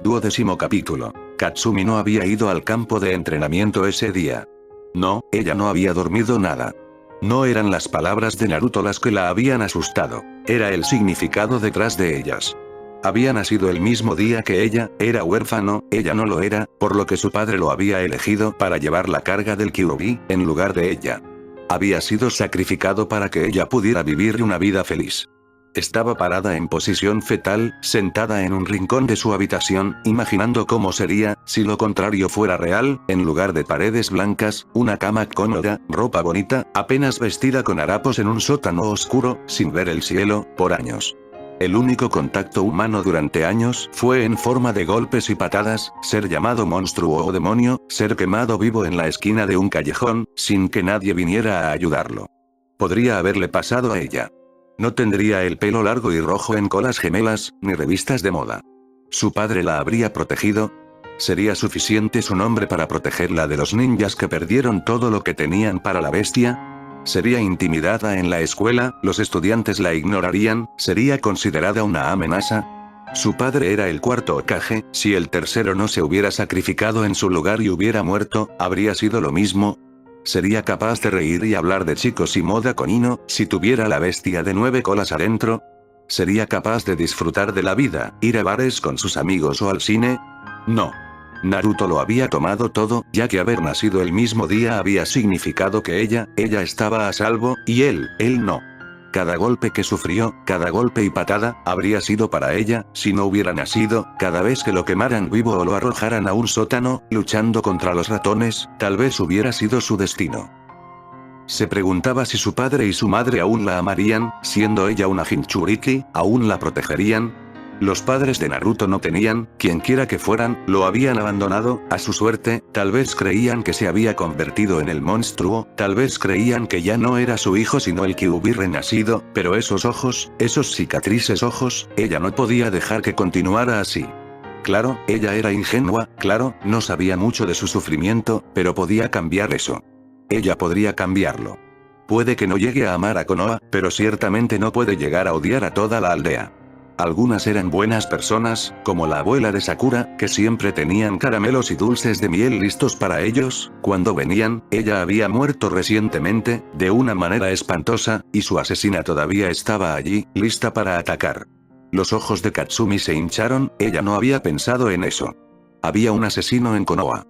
12º capítulo. Katsumi no había ido al campo de entrenamiento ese día. No, ella no había dormido nada. No eran las palabras de Naruto las que la habían asustado, era el significado detrás de ellas. Había nacido el mismo día que ella, era huérfano, ella no lo era, por lo que su padre lo había elegido para llevar la carga del Kyuubi, en lugar de ella. Había sido sacrificado para que ella pudiera vivir una vida feliz. Estaba parada en posición fetal, sentada en un rincón de su habitación, imaginando cómo sería, si lo contrario fuera real, en lugar de paredes blancas, una cama cómoda, ropa bonita, apenas vestida con harapos en un sótano oscuro, sin ver el cielo, por años. El único contacto humano durante años fue en forma de golpes y patadas, ser llamado monstruo o demonio, ser quemado vivo en la esquina de un callejón, sin que nadie viniera a ayudarlo. Podría haberle pasado a ella. No tendría el pelo largo y rojo en colas gemelas, ni revistas de moda. ¿Su padre la habría protegido? ¿Sería suficiente su nombre para protegerla de los ninjas que perdieron todo lo que tenían para la bestia? ¿Sería intimidada en la escuela, los estudiantes la ignorarían, sería considerada una amenaza? Su padre era el cuarto Hokage, si el tercero no se hubiera sacrificado en su lugar y hubiera muerto, ¿habría sido lo mismo? ¿Sería capaz de reír y hablar de chicos y moda con Ino, si tuviera la bestia de 9 colas adentro? ¿Sería capaz de disfrutar de la vida, ir a bares con sus amigos o al cine? No. Naruto lo había tomado todo, ya que haber nacido el mismo día había significado que ella estaba a salvo, y él no. Cada golpe que sufrió, cada golpe y patada, habría sido para ella, si no hubiera nacido, cada vez que lo quemaran vivo o lo arrojaran a un sótano, luchando contra los ratones, tal vez hubiera sido su destino. Se preguntaba si su padre y su madre aún la amarían, siendo ella una Jinchuriki, aún la protegerían. Los padres de Naruto no tenían, quienquiera que fueran, lo habían abandonado, a su suerte, tal vez creían que se había convertido en el monstruo, tal vez creían que ya no era su hijo sino el Kyuubi renacido, pero esos ojos, esos cicatrices ojos, ella no podía dejar que continuara así. Claro, ella era ingenua, claro, no sabía mucho de su sufrimiento, pero podía cambiar eso. Ella podría cambiarlo. Puede que no llegue a amar a Konoha, pero ciertamente no puede llegar a odiar a toda la aldea. Algunas eran buenas personas, como la abuela de Sakura, que siempre tenían caramelos y dulces de miel listos para ellos, cuando venían, ella había muerto recientemente, de una manera espantosa, y su asesina todavía estaba allí, lista para atacar. Los ojos de Katsumi se hincharon, ella no había pensado en eso. Había un asesino en Konoha.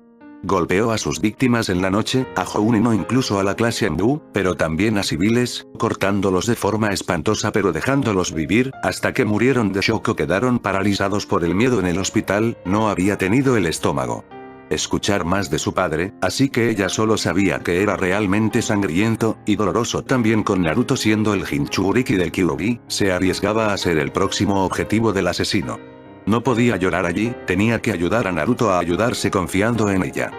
Golpeó a sus víctimas en la noche, a Joun y no incluso a la clase Anbu, pero también a civiles, cortándolos de forma espantosa pero dejándolos vivir, hasta que murieron de shock o quedaron paralizados por el miedo en el hospital, no había tenido el estómago. Escuchar más de su padre, así que ella solo sabía que era realmente sangriento, y doloroso también con Naruto siendo el Jinchuriki del Kyuubi, se arriesgaba a ser el próximo objetivo del asesino. No podía llorar allí, tenía que ayudar a Naruto a ayudarse confiando en ella.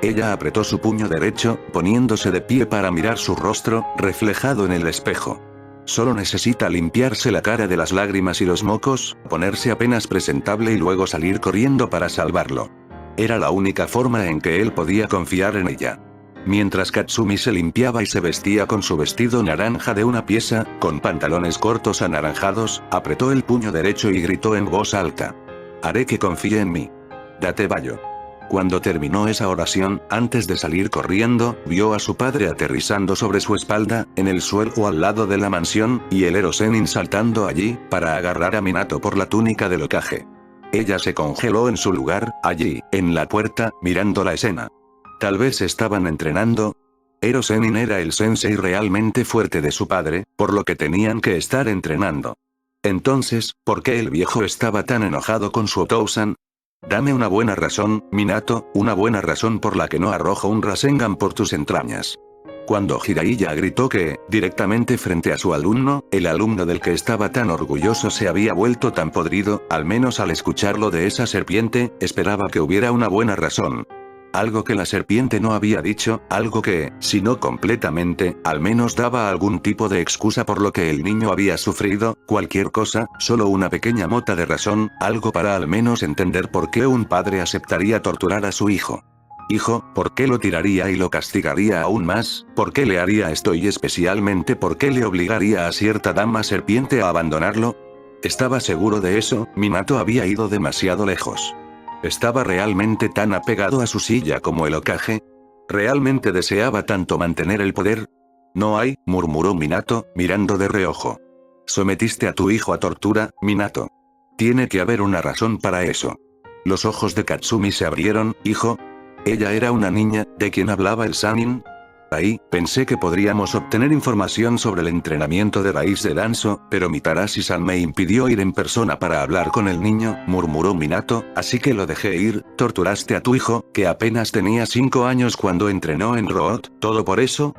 Ella apretó su puño derecho, poniéndose de pie para mirar su rostro, reflejado en el espejo. Solo necesita limpiarse la cara de las lágrimas y los mocos, ponerse apenas presentable y luego salir corriendo para salvarlo. Era la única forma en que él podía confiar en ella. Mientras Katsumi se limpiaba y se vestía con su vestido naranja de una pieza, con pantalones cortos anaranjados, apretó el puño derecho y gritó en voz alta. Haré que confíe en mí. Date Bayo. Cuando terminó esa oración, antes de salir corriendo, vio a su padre aterrizando sobre su espalda, en el suelo al lado de la mansión, y el Ero Sennin saltando allí, para agarrar a Minato por la túnica del Hokage. Ella se congeló en su lugar, allí, en la puerta, mirando la escena. Tal vez estaban entrenando. Ero Sennin era el sensei realmente fuerte de su padre, por lo que tenían que estar entrenando. Entonces, ¿por qué el viejo estaba tan enojado con su Otousan? Dame una buena razón, Minato, una buena razón por la que no arrojo un Rasengan por tus entrañas. Cuando Jiraiya gritó que, directamente frente a su alumno, el alumno del que estaba tan orgulloso se había vuelto tan podrido, al menos al escucharlo de esa serpiente, esperaba que hubiera una buena razón. Algo que la serpiente no había dicho, algo que, si no completamente, al menos daba algún tipo de excusa por lo que el niño había sufrido, cualquier cosa, solo una pequeña mota de razón, algo para al menos entender por qué un padre aceptaría torturar a su hijo. Hijo, ¿por qué lo tiraría y lo castigaría aún más? ¿Por qué le haría esto y especialmente por qué le obligaría a cierta dama serpiente a abandonarlo? Estaba seguro de eso, Minato había ido demasiado lejos. ¿Estaba realmente tan apegado a su silla como el Hokage? ¿Realmente deseaba tanto mantener el poder? No hay, murmuró Minato, mirando de reojo. Sometiste a tu hijo a tortura, Minato. Tiene que haber una razón para eso. Los ojos de Katsumi se abrieron, hijo. Ella era una niña, ¿de quien hablaba el Sannin? Ahí, pensé que podríamos obtener información sobre el entrenamiento de raíz de Danzo, pero Mitarashi-san me impidió ir en persona para hablar con el niño, murmuró Minato, así que lo dejé ir. Torturaste a tu hijo, que apenas tenía 5 años cuando entrenó en Root, ¿todo por eso?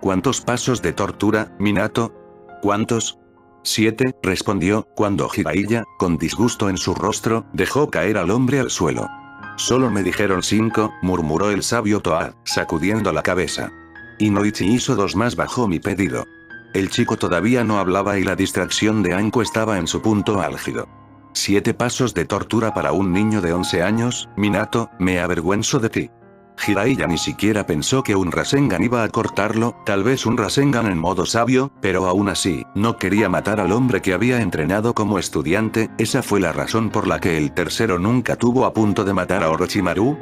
¿Cuántos pasos de tortura, Minato? ¿Cuántos? 7, respondió, cuando Jiraiya, con disgusto en su rostro, dejó caer al hombre al suelo. Solo me dijeron 5, murmuró el sabio Toad, sacudiendo la cabeza. Inoichi hizo 2 más bajo mi pedido. El chico todavía no hablaba y la distracción de Anko estaba en su punto álgido. 7 pasos de tortura para un niño de 11 años, Minato, me avergüenzo de ti. Jiraiya ni siquiera pensó que un Rasengan iba a cortarlo, tal vez un Rasengan en modo sabio, pero aún así, no quería matar al hombre que había entrenado como estudiante. Esa fue la razón por la que el tercero nunca tuvo a punto de matar a Orochimaru.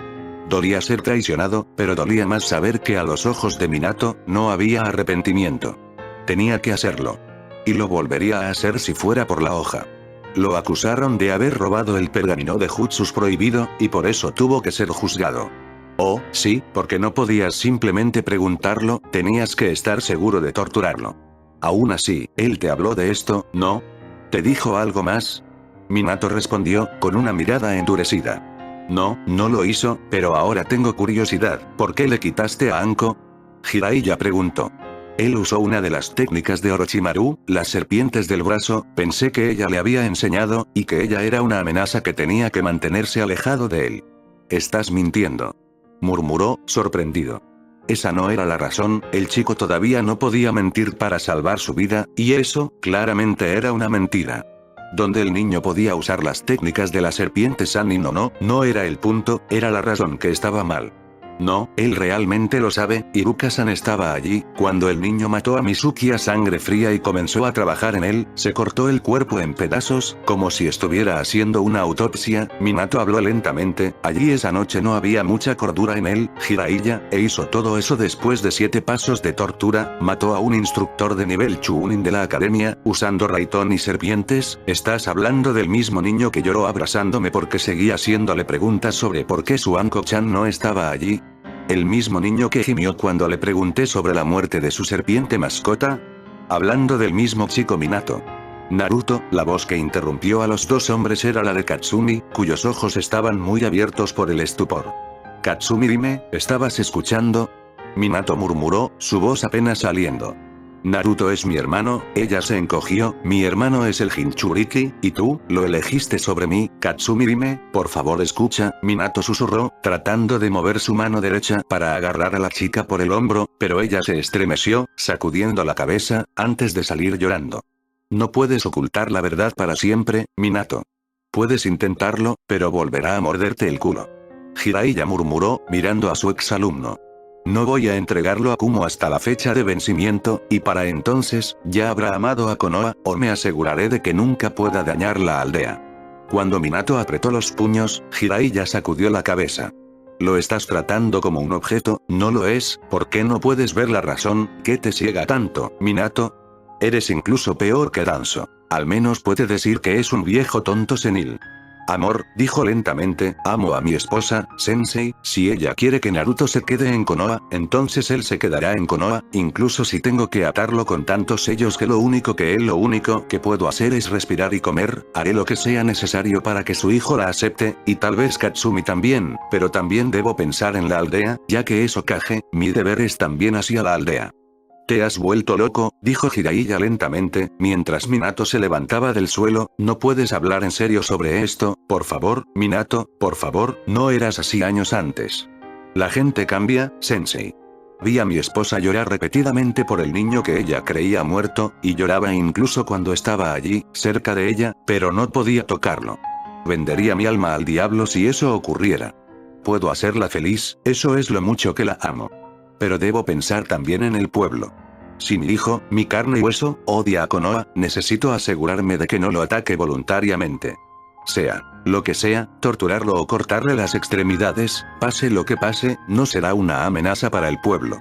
Dolía ser traicionado, pero dolía más saber que a los ojos de Minato, no había arrepentimiento. Tenía que hacerlo. Y lo volvería a hacer si fuera por la hoja. Lo acusaron de haber robado el pergamino de Jutsus prohibido, y por eso tuvo que ser juzgado. Oh, sí, porque no podías simplemente preguntarlo, tenías que estar seguro de torturarlo. Aún así, él te habló de esto, ¿no? ¿Te dijo algo más? Minato respondió, con una mirada endurecida. No, no lo hizo, pero ahora tengo curiosidad, ¿por qué le quitaste a Anko? Jiraiya preguntó. Él usó una de las técnicas de Orochimaru, las serpientes del brazo, pensé que ella le había enseñado, y que ella era una amenaza que tenía que mantenerse alejado de él. Estás mintiendo. Murmuró, sorprendido. Esa no era la razón, el chico todavía no podía mentir para salvar su vida, y eso, claramente era una mentira. Donde el niño podía usar las técnicas de la serpiente Sannin o no, no era el punto, era la razón que estaba mal. No, él realmente lo sabe, Iruka-san estaba allí, cuando el niño mató a Mizuki a sangre fría y comenzó a trabajar en él, se cortó el cuerpo en pedazos, como si estuviera haciendo una autopsia. Minato habló lentamente, allí esa noche no había mucha cordura en él, Jiraiya, e hizo todo eso después de 7 pasos de tortura, mató a un instructor de nivel Chunin de la academia, usando Raitón y serpientes. ¿Estás hablando del mismo niño que lloró abrazándome porque seguía haciéndole preguntas sobre por qué su Anko-chan no estaba allí? ¿El mismo niño que gimió cuando le pregunté sobre la muerte de su serpiente mascota? Hablando del mismo chico Minato. Naruto, la voz que interrumpió a los 2 hombres era la de Katsumi, cuyos ojos estaban muy abiertos por el estupor. Katsumi, dime, ¿estabas escuchando? Minato murmuró, su voz apenas saliendo. Naruto es mi hermano, ella se encogió, mi hermano es el Jinchuriki, y tú, lo elegiste sobre mí, Katsumi dime, por favor escucha, Minato susurró, tratando de mover su mano derecha para agarrar a la chica por el hombro, pero ella se estremeció, sacudiendo la cabeza, antes de salir llorando. No puedes ocultar la verdad para siempre, Minato. Puedes intentarlo, pero volverá a morderte el culo. Jiraiya murmuró, mirando a su exalumno. No voy a entregarlo a Kumo hasta la fecha de vencimiento, y para entonces, ya habrá amado a Konoha, o me aseguraré de que nunca pueda dañar la aldea. Cuando Minato apretó los puños, Jiraiya sacudió la cabeza. Lo estás tratando como un objeto, ¿no lo es? ¿Por qué no puedes ver la razón? ¿Qué te ciega tanto, Minato? Eres incluso peor que Danzo. Al menos puede decir que es un viejo tonto senil. Amor, dijo lentamente, amo a mi esposa, Sensei, si ella quiere que Naruto se quede en Konoha, entonces él se quedará en Konoha, incluso si tengo que atarlo con tantos sellos que lo único que puedo hacer es respirar y comer, haré lo que sea necesario para que su hijo la acepte, y tal vez Katsumi también, pero también debo pensar en la aldea, ya que es Hokage, mi deber es también hacia la aldea. Te has vuelto loco, dijo Jiraiya lentamente, mientras Minato se levantaba del suelo, no puedes hablar en serio sobre esto, por favor, Minato, por favor, no eras así años antes. La gente cambia, Sensei. Vi a mi esposa llorar repetidamente por el niño que ella creía muerto, y lloraba incluso cuando estaba allí, cerca de ella, pero no podía tocarlo. Vendería mi alma al diablo si eso ocurriera. Puedo hacerla feliz, eso es lo mucho que la amo. Pero debo pensar también en el pueblo. Si mi hijo, mi carne y hueso, odia a Konoha, necesito asegurarme de que no lo ataque voluntariamente. Sea lo que sea, torturarlo o cortarle las extremidades, pase lo que pase, no será una amenaza para el pueblo.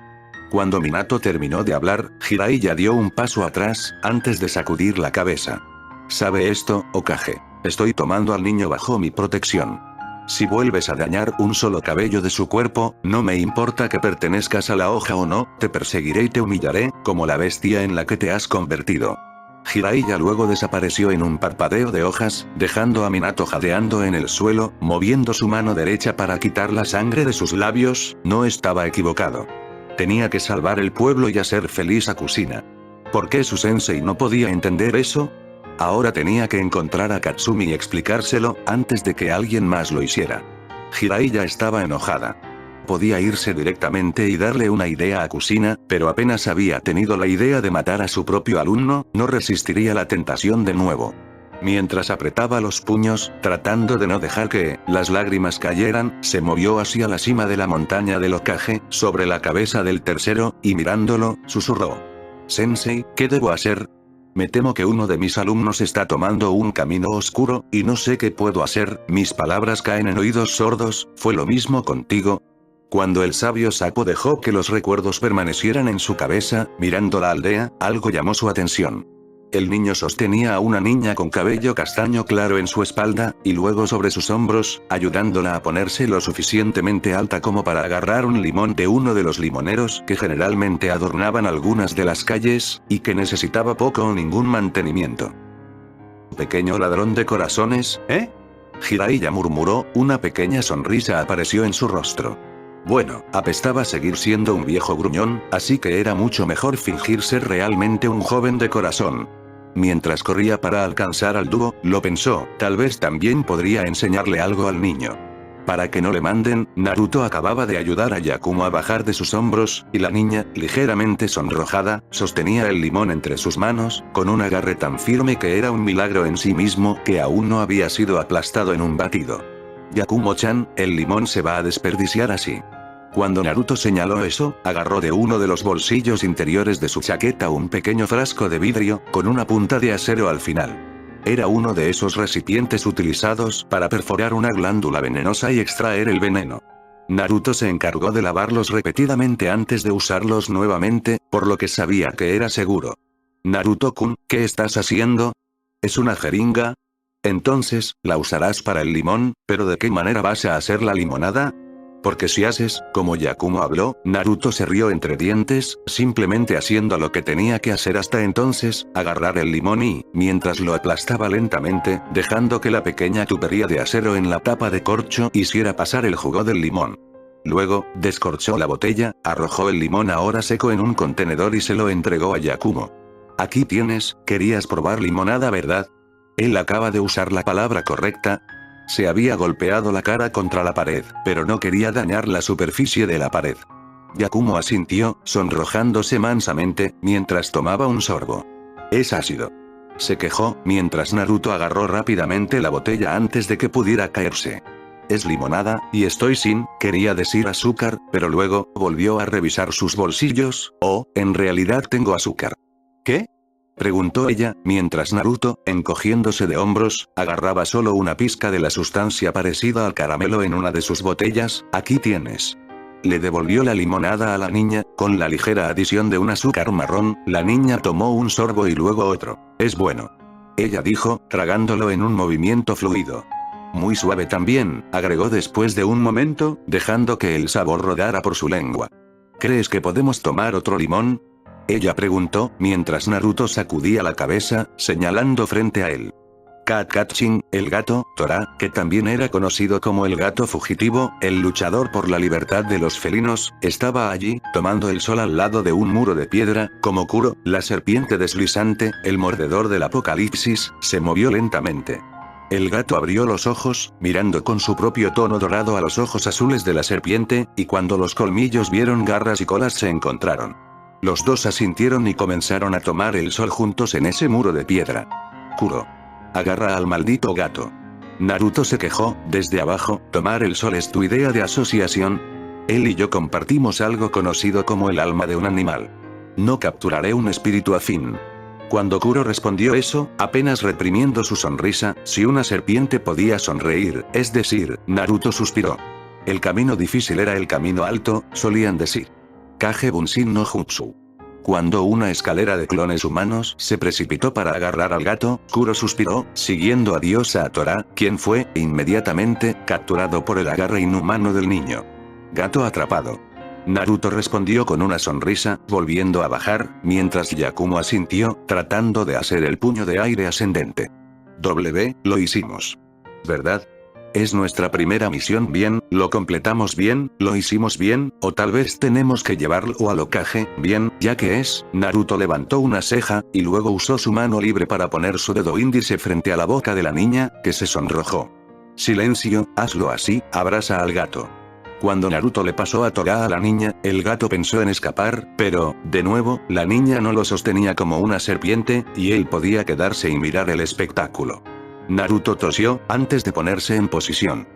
Cuando Minato terminó de hablar, Jiraiya dio un paso atrás, antes de sacudir la cabeza. ¿Sabe esto, Hokage? Estoy tomando al niño bajo mi protección. Si vuelves a dañar un solo cabello de su cuerpo, no me importa que pertenezcas a la hoja o no, te perseguiré y te humillaré, como la bestia en la que te has convertido. Jiraiya luego desapareció en un parpadeo de hojas, dejando a Minato jadeando en el suelo, moviendo su mano derecha para quitar la sangre de sus labios. No estaba equivocado. Tenía que salvar el pueblo y hacer feliz a Kushina. ¿Por qué su sensei no podía entender eso? Ahora tenía que encontrar a Katsumi y explicárselo, antes de que alguien más lo hiciera. Jiraiya estaba enojada. Podía irse directamente y darle una idea a Kushina, pero apenas había tenido la idea de matar a su propio alumno, no resistiría la tentación de nuevo. Mientras apretaba los puños, tratando de no dejar que las lágrimas cayeran, se movió hacia la cima de la montaña del Hokage, sobre la cabeza del tercero, y mirándolo, susurró. «Sensei, ¿qué debo hacer? Me temo que uno de mis alumnos está tomando un camino oscuro, y no sé qué puedo hacer». Mis palabras caen en oídos sordos. ¿Fue lo mismo contigo? Cuando el sabio sapo dejó que los recuerdos permanecieran en su cabeza, mirando la aldea, algo llamó su atención. El niño sostenía a una niña con cabello castaño claro en su espalda, y luego sobre sus hombros, ayudándola a ponerse lo suficientemente alta como para agarrar un limón de uno de los limoneros que generalmente adornaban algunas de las calles, y que necesitaba poco o ningún mantenimiento. «Pequeño ladrón de corazones, ¿eh?». Jiraiya murmuró, una pequeña sonrisa apareció en su rostro. Bueno, apestaba seguir siendo un viejo gruñón, así que era mucho mejor fingir ser realmente un joven de corazón. Mientras corría para alcanzar al dúo, lo pensó, tal vez también podría enseñarle algo al niño. Para que no le manden, Naruto acababa de ayudar a Yakumo a bajar de sus hombros, y la niña, ligeramente sonrojada, sostenía el limón entre sus manos, con un agarre tan firme que era un milagro en sí mismo, que aún no había sido aplastado en un batido. «Yakumo-chan, el limón se va a desperdiciar así». Cuando Naruto señaló eso, agarró de uno de los bolsillos interiores de su chaqueta un pequeño frasco de vidrio, con una punta de acero al final. Era uno de esos recipientes utilizados para perforar una glándula venenosa y extraer el veneno. Naruto se encargó de lavarlos repetidamente antes de usarlos nuevamente, por lo que sabía que era seguro. «Naruto-kun, ¿qué estás haciendo? ¿Es una jeringa? Entonces, la usarás para el limón, pero ¿de qué manera vas a hacer la limonada? Porque si haces, como Yakumo habló», Naruto se rió entre dientes, simplemente haciendo lo que tenía que hacer hasta entonces, agarrar el limón y, mientras lo aplastaba lentamente, dejando que la pequeña tubería de acero en la tapa de corcho hiciera pasar el jugo del limón. Luego, descorchó la botella, arrojó el limón ahora seco en un contenedor y se lo entregó a Yakumo. «Aquí tienes, querías probar limonada, ¿verdad?». Él acaba de usar la palabra correcta. Se había golpeado la cara contra la pared, pero no quería dañar la superficie de la pared. Yakumo asintió, sonrojándose mansamente, mientras tomaba un sorbo. «Es ácido», se quejó, mientras Naruto agarró rápidamente la botella antes de que pudiera caerse. «Es limonada, y estoy sin», quería decir azúcar, pero luego, volvió a revisar sus bolsillos. «Oh, en realidad tengo azúcar». «¿Qué?», preguntó ella, mientras Naruto, encogiéndose de hombros, agarraba solo una pizca de la sustancia parecida al caramelo en una de sus botellas. «Aquí tienes». Le devolvió la limonada a la niña, con la ligera adición de un azúcar marrón. La niña tomó un sorbo y luego otro. «Es bueno», ella dijo, tragándolo en un movimiento fluido. «Muy suave también», agregó después de un momento, dejando que el sabor rodara por su lengua. «¿Crees que podemos tomar otro limón?», ella preguntó, mientras Naruto sacudía la cabeza, señalando frente a él. Kakashi, el gato, Tora, que también era conocido como el gato fugitivo, el luchador por la libertad de los felinos, estaba allí, tomando el sol al lado de un muro de piedra. Como Kuro, la serpiente deslizante, el mordedor del apocalipsis, se movió lentamente. El gato abrió los ojos, mirando con su propio tono dorado a los ojos azules de la serpiente, y cuando los colmillos vieron garras y colas se encontraron. Los dos asintieron y comenzaron a tomar el sol juntos en ese muro de piedra. «Kuro, agarra al maldito gato». Naruto se quejó, desde abajo. «¿Tomar el sol es tu idea de asociación? Él y yo compartimos algo conocido como el alma de un animal. No capturaré un espíritu afín. Cuando Kuro respondió eso, apenas reprimiendo su sonrisa, si una serpiente podía sonreír, es decir, Naruto suspiró. El camino difícil era el camino alto, solían decir. Kage Bunshin no Jutsu. Cuando una escalera de clones humanos se precipitó para agarrar al gato, Kuro suspiró, siguiendo a diosa Tora, quien fue, inmediatamente, capturado por el agarre inhumano del niño. Gato atrapado. Naruto respondió con una sonrisa, volviendo a bajar, mientras Yakumo asintió, tratando de hacer el puño de aire ascendente. Lo hicimos. ¿Verdad? Es nuestra primera misión bien, lo completamos bien, lo hicimos bien, o tal vez tenemos que llevarlo al Hokage, bien, ya que es, Naruto levantó una ceja, y luego usó su mano libre para poner su dedo índice frente a la boca de la niña, que se sonrojó. Silencio, hazlo así, abraza al gato. Cuando Naruto le pasó a Tora a la niña, el gato pensó en escapar, pero, de nuevo, la niña no lo sostenía como una serpiente, y él podía quedarse y mirar el espectáculo. Naruto tosió, antes de ponerse en posición.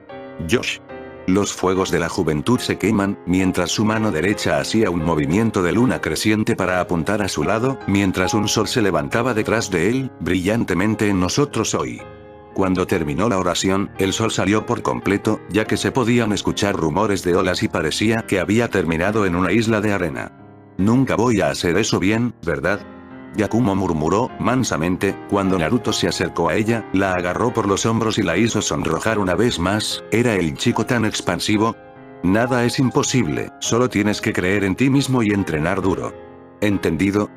Yosh. Los fuegos de la juventud se queman, mientras su mano derecha hacía un movimiento de luna creciente para apuntar a su lado, mientras un sol se levantaba detrás de él, brillantemente en nosotros hoy. Cuando terminó la oración, el sol salió por completo, ya que se podían escuchar rumores de olas y parecía que había terminado en una isla de arena. Nunca voy a hacer eso bien, ¿verdad? Yakumo murmuró, mansamente, cuando Naruto se acercó a ella, la agarró por los hombros y la hizo sonrojar una vez más, ¿era el chico tan expansivo? Nada es imposible, solo tienes que creer en ti mismo y entrenar duro. ¿Entendido?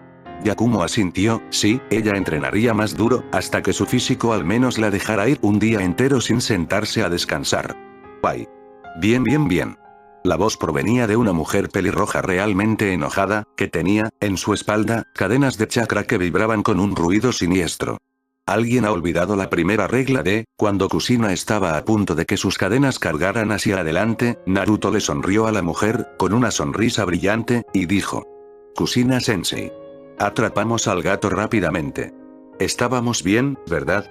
Yakumo asintió, sí, ella entrenaría más duro, hasta que su físico al menos la dejara ir un día entero sin sentarse a descansar. ¡Ay! Bien. La voz provenía de una mujer pelirroja realmente enojada, que tenía, en su espalda, cadenas de chakra que vibraban con un ruido siniestro. Alguien ha olvidado la primera regla de, cuando Kushina estaba a punto de que sus cadenas cargaran hacia adelante, Naruto le sonrió a la mujer, con una sonrisa brillante, y dijo. Kushina-sensei. Atrapamos al gato rápidamente. Estábamos bien, ¿verdad?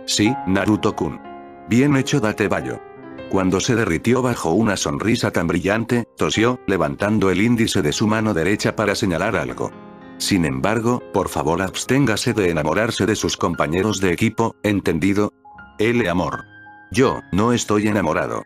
Sí, Naruto-kun. Bien hecho Datebayo. Cuando se derritió bajo una sonrisa tan brillante, tosió, levantando el índice de su mano derecha para señalar algo. Sin embargo, por favor absténgase de enamorarse de sus compañeros de equipo, ¿entendido? Amor. Yo, no estoy enamorado.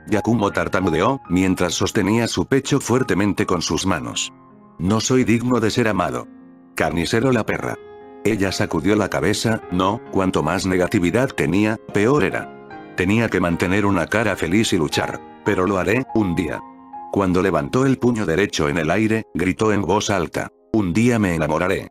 Yakumo tartamudeó, mientras sostenía su pecho fuertemente con sus manos. No soy digno de ser amado. Carnicero la perra. Ella sacudió la cabeza, no, cuanto más negatividad tenía, peor era. Tenía que mantener una cara feliz y luchar. Pero lo haré, un día. Cuando levantó el puño derecho en el aire, gritó en voz alta. Un día me enamoraré.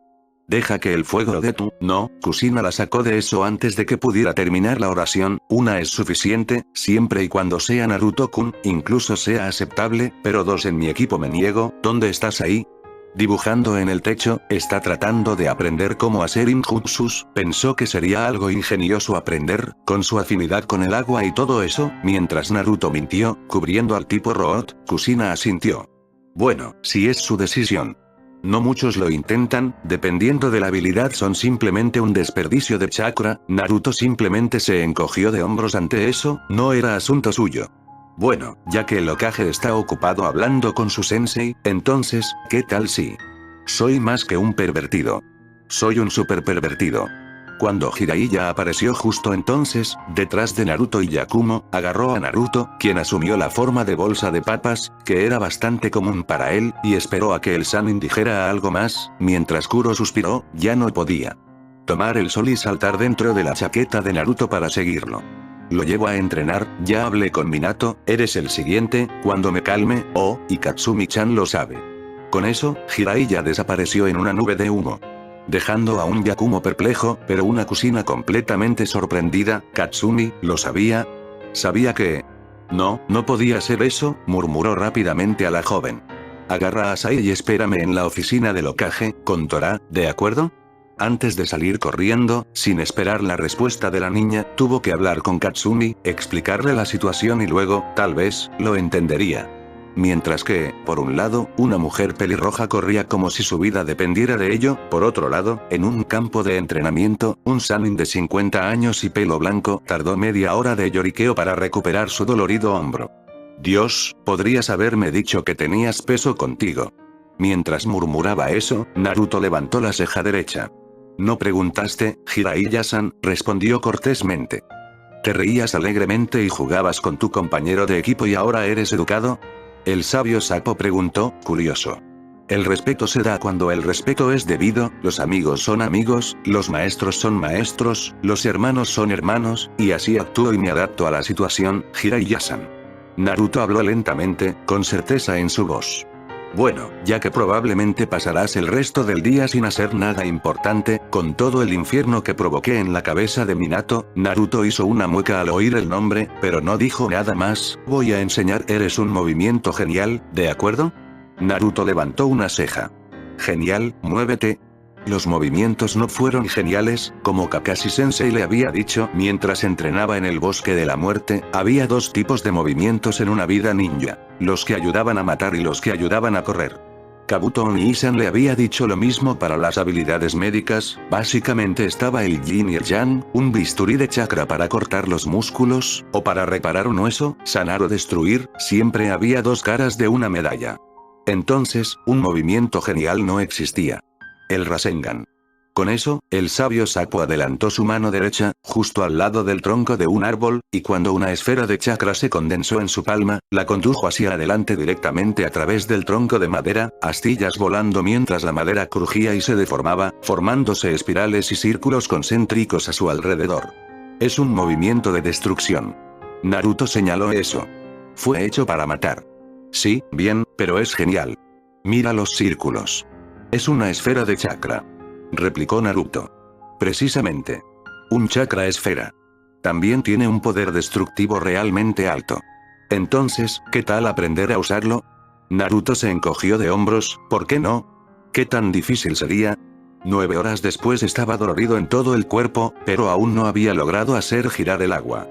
Deja que el fuego de tu, no, Kushina la sacó de eso antes de que pudiera terminar la oración, una es suficiente, siempre y cuando sea Naruto-kun, incluso sea aceptable, pero dos en mi equipo me niego, ¿dónde estás ahí? Dibujando en el techo, está tratando de aprender cómo hacer injutsus, pensó que sería algo ingenioso aprender, con su afinidad con el agua y todo eso, mientras Naruto mintió, cubriendo al tipo robot, Kushina asintió. Bueno, si es su decisión. No muchos lo intentan, dependiendo de la habilidad son simplemente un desperdicio de chakra, Naruto simplemente se encogió de hombros ante eso, no era asunto suyo. Bueno, ya que el Hokage está ocupado hablando con su sensei, entonces, ¿qué tal si? Soy más que un pervertido. Soy un super pervertido. Cuando Jiraiya apareció justo entonces, detrás de Naruto y Yakumo, agarró a Naruto, quien asumió la forma de bolsa de papas, que era bastante común para él, y esperó a que el Sannin dijera algo más, mientras Kuro suspiró, ya no podía. Tomar el sol y saltar dentro de la chaqueta de Naruto para seguirlo. Lo llevo a entrenar, ya hablé con Minato, eres el siguiente, cuando me calme, y Katsumi-chan lo sabe. Con eso, Jiraiya desapareció en una nube de humo. Dejando a un Yakumo perplejo, pero una Kushina completamente sorprendida, Katsumi, ¿lo sabía? ¿Sabía que? No podía ser eso, murmuró rápidamente a la joven. Agarra a Sai y espérame en la oficina del Hokage, con Tora, ¿de acuerdo? Antes de salir corriendo, sin esperar la respuesta de la niña, tuvo que hablar con Katsumi, explicarle la situación y luego, tal vez, lo entendería. Mientras que, por un lado, una mujer pelirroja corría como si su vida dependiera de ello, por otro lado, en un campo de entrenamiento, un Sannin de 50 años y pelo blanco tardó media hora de lloriqueo para recuperar su dolorido hombro. Dios, podrías haberme dicho que tenías peso contigo. Mientras murmuraba eso, Naruto levantó la ceja derecha. No preguntaste, Jiraiya-san, respondió cortésmente. Te reías alegremente y jugabas con tu compañero de equipo y ahora eres educado. El sabio sapo preguntó, curioso. El respeto se da cuando el respeto es debido, los amigos son amigos, los maestros son maestros, los hermanos son hermanos, y así actúo y me adapto a la situación, Jiraiya-san. Naruto habló lentamente, con certeza en su voz. Bueno, ya que probablemente pasarás el resto del día sin hacer nada importante, con todo el infierno que provoqué en la cabeza de Minato, Naruto hizo una mueca al oír el nombre, pero no dijo nada más. Voy a enseñar, eres un movimiento genial, ¿de acuerdo? Naruto levantó una ceja. Genial, muévete. Los movimientos no fueron geniales, como Kakashi-sensei le había dicho mientras entrenaba en el bosque de la muerte. Había dos tipos de movimientos en una vida ninja, los que ayudaban a matar y los que ayudaban a correr. Kabuto Oniisan le había dicho lo mismo para las habilidades médicas. Básicamente estaba el yin y el yang, un bisturí de chakra para cortar los músculos, o para reparar un hueso, sanar o destruir. Siempre había dos caras de una medalla. Entonces, un movimiento genial no existía. El Rasengan. Con eso, el sabio sapo adelantó su mano derecha, justo al lado del tronco de un árbol, y cuando una esfera de chakra se condensó en su palma, la condujo hacia adelante directamente a través del tronco de madera, astillas volando mientras la madera crujía y se deformaba, formándose espirales y círculos concéntricos a su alrededor. Es un movimiento de destrucción. Naruto señaló eso. Fue hecho para matar. Sí, bien, pero es genial. Mira los círculos. Es una esfera de chakra. Replicó Naruto. Precisamente. Un chakra esfera. También tiene un poder destructivo realmente alto. Entonces, ¿qué tal aprender a usarlo? Naruto se encogió de hombros, ¿por qué no? ¿Qué tan difícil sería? 9 horas después estaba dolorido en todo el cuerpo, pero aún no había logrado hacer girar el agua.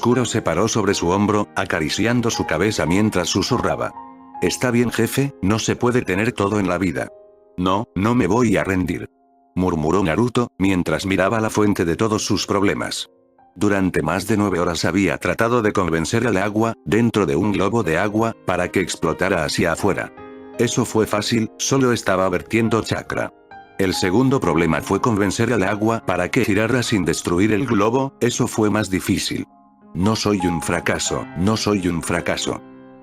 Kuro se paró sobre su hombro, acariciando su cabeza mientras susurraba. Está bien, jefe, no se puede tener todo en la vida. No, no me voy a rendir. Murmuró Naruto, mientras miraba la fuente de todos sus problemas. Durante más de 9 horas había tratado de convencer al agua, dentro de un globo de agua, para que explotara hacia afuera. Eso fue fácil, solo estaba vertiendo chakra. El segundo problema fue convencer al agua para que girara sin destruir el globo, eso fue más difícil. No soy un fracaso, no soy un fracaso.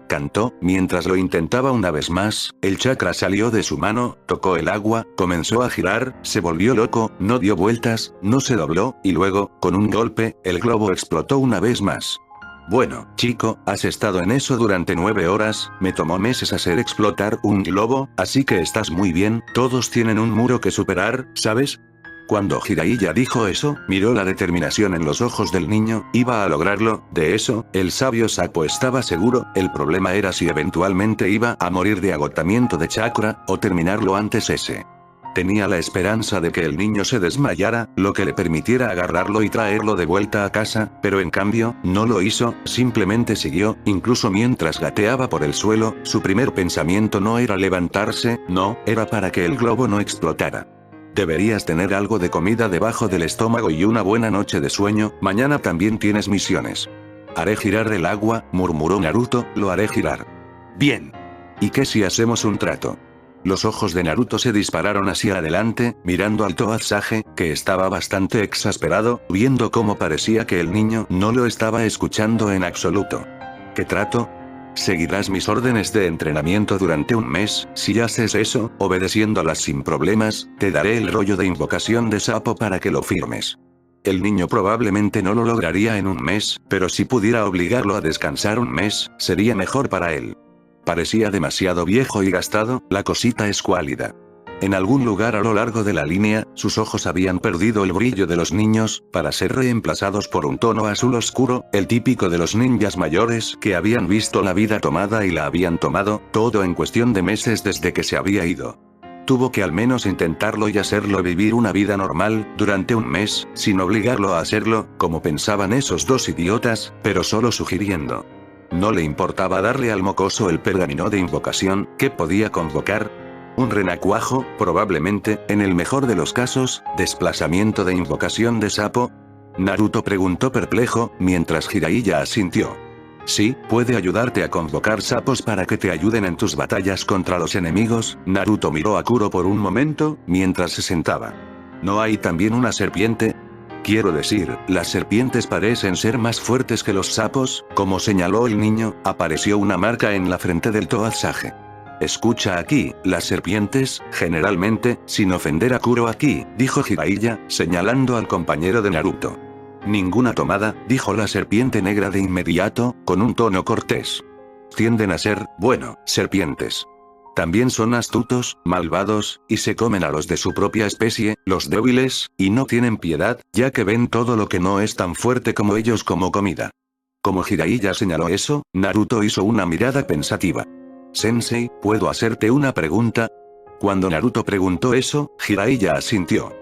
Cantó, mientras lo intentaba una vez más, el chakra salió de su mano, tocó el agua, comenzó a girar, se volvió loco, no dio vueltas, no se dobló, y luego, con un golpe, el globo explotó una vez más. Bueno, chico, has estado en eso durante 9 horas, me tomó meses hacer explotar un globo, así que estás muy bien, todos tienen un muro que superar, ¿sabes? Cuando Jiraiya dijo eso, miró la determinación en los ojos del niño, iba a lograrlo, de eso, el sabio sapo estaba seguro, el problema era si eventualmente iba a morir de agotamiento de chakra, o terminarlo antes ese. Tenía la esperanza de que el niño se desmayara, lo que le permitiera agarrarlo y traerlo de vuelta a casa, pero en cambio, no lo hizo, simplemente siguió, incluso mientras gateaba por el suelo, su primer pensamiento no era levantarse, no, era para que el globo no explotara. Deberías tener algo de comida debajo del estómago y una buena noche de sueño, mañana también tienes misiones. Haré girar el agua, murmuró Naruto, lo haré girar. Bien. ¿Y qué si hacemos un trato? Los ojos de Naruto se dispararon hacia adelante, mirando al Toad Sage, que estaba bastante exasperado, viendo cómo parecía que el niño no lo estaba escuchando en absoluto. ¿Qué trato? Seguirás mis órdenes de entrenamiento durante un mes, si haces eso, obedeciéndolas sin problemas, te daré el rollo de invocación de sapo para que lo firmes. El niño probablemente no lo lograría en un mes, pero si pudiera obligarlo a descansar un mes, sería mejor para él. Parecía demasiado viejo y gastado, la cosita escuálida. En algún lugar a lo largo de la línea, sus ojos habían perdido el brillo de los niños, para ser reemplazados por un tono azul oscuro, el típico de los ninjas mayores que habían visto la vida tomada y la habían tomado, todo en cuestión de meses desde que se había ido. Tuvo que al menos intentarlo y hacerlo vivir una vida normal, durante un mes, sin obligarlo a hacerlo, como pensaban esos dos idiotas, pero solo sugiriendo. No le importaba darle al mocoso el pergamino de invocación, que podía convocar. Un renacuajo, probablemente, en el mejor de los casos, desplazamiento de invocación de sapo. Naruto preguntó perplejo, mientras Jiraiya asintió. Sí, puede ayudarte a convocar sapos para que te ayuden en tus batallas contra los enemigos. Naruto miró a Kuro por un momento, mientras se sentaba. ¿No hay también una serpiente? Quiero decir, las serpientes parecen ser más fuertes que los sapos, como señaló el niño, apareció una marca en la frente del Toazage. Escucha aquí, las serpientes, generalmente, sin ofender a Kuro aquí, dijo Jiraiya, señalando al compañero de Naruto. Ninguna tomada, dijo la serpiente negra de inmediato, con un tono cortés. Tienden a ser, bueno, serpientes. También son astutos, malvados, y se comen a los de su propia especie, los débiles, y no tienen piedad, ya que ven todo lo que no es tan fuerte como ellos como comida. Como Jiraiya señaló eso, Naruto hizo una mirada pensativa. Sensei, ¿puedo hacerte una pregunta? Cuando Naruto preguntó eso, Jiraiya asintió.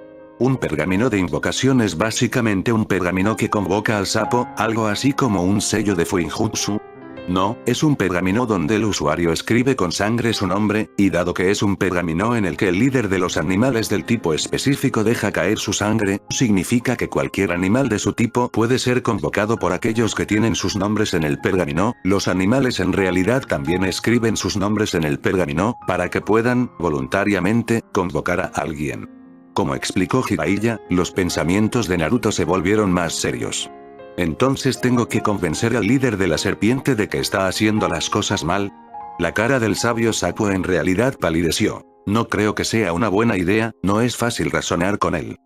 Un pergamino de invocación es básicamente un pergamino que convoca al sapo, algo así como un sello de Fuinjutsu. No, es un pergamino donde el usuario escribe con sangre su nombre, y dado que es un pergamino en el que el líder de los animales del tipo específico deja caer su sangre, significa que cualquier animal de su tipo puede ser convocado por aquellos que tienen sus nombres en el pergamino. Los animales en realidad también escriben sus nombres en el pergamino, para que puedan, voluntariamente, convocar a alguien. Como explicó Jiraiya, los pensamientos de Naruto se volvieron más serios. ¿Entonces tengo que convencer al líder de la serpiente de que está haciendo las cosas mal? La cara del sabio sapo en realidad palideció. No creo que sea una buena idea, no es fácil razonar con él.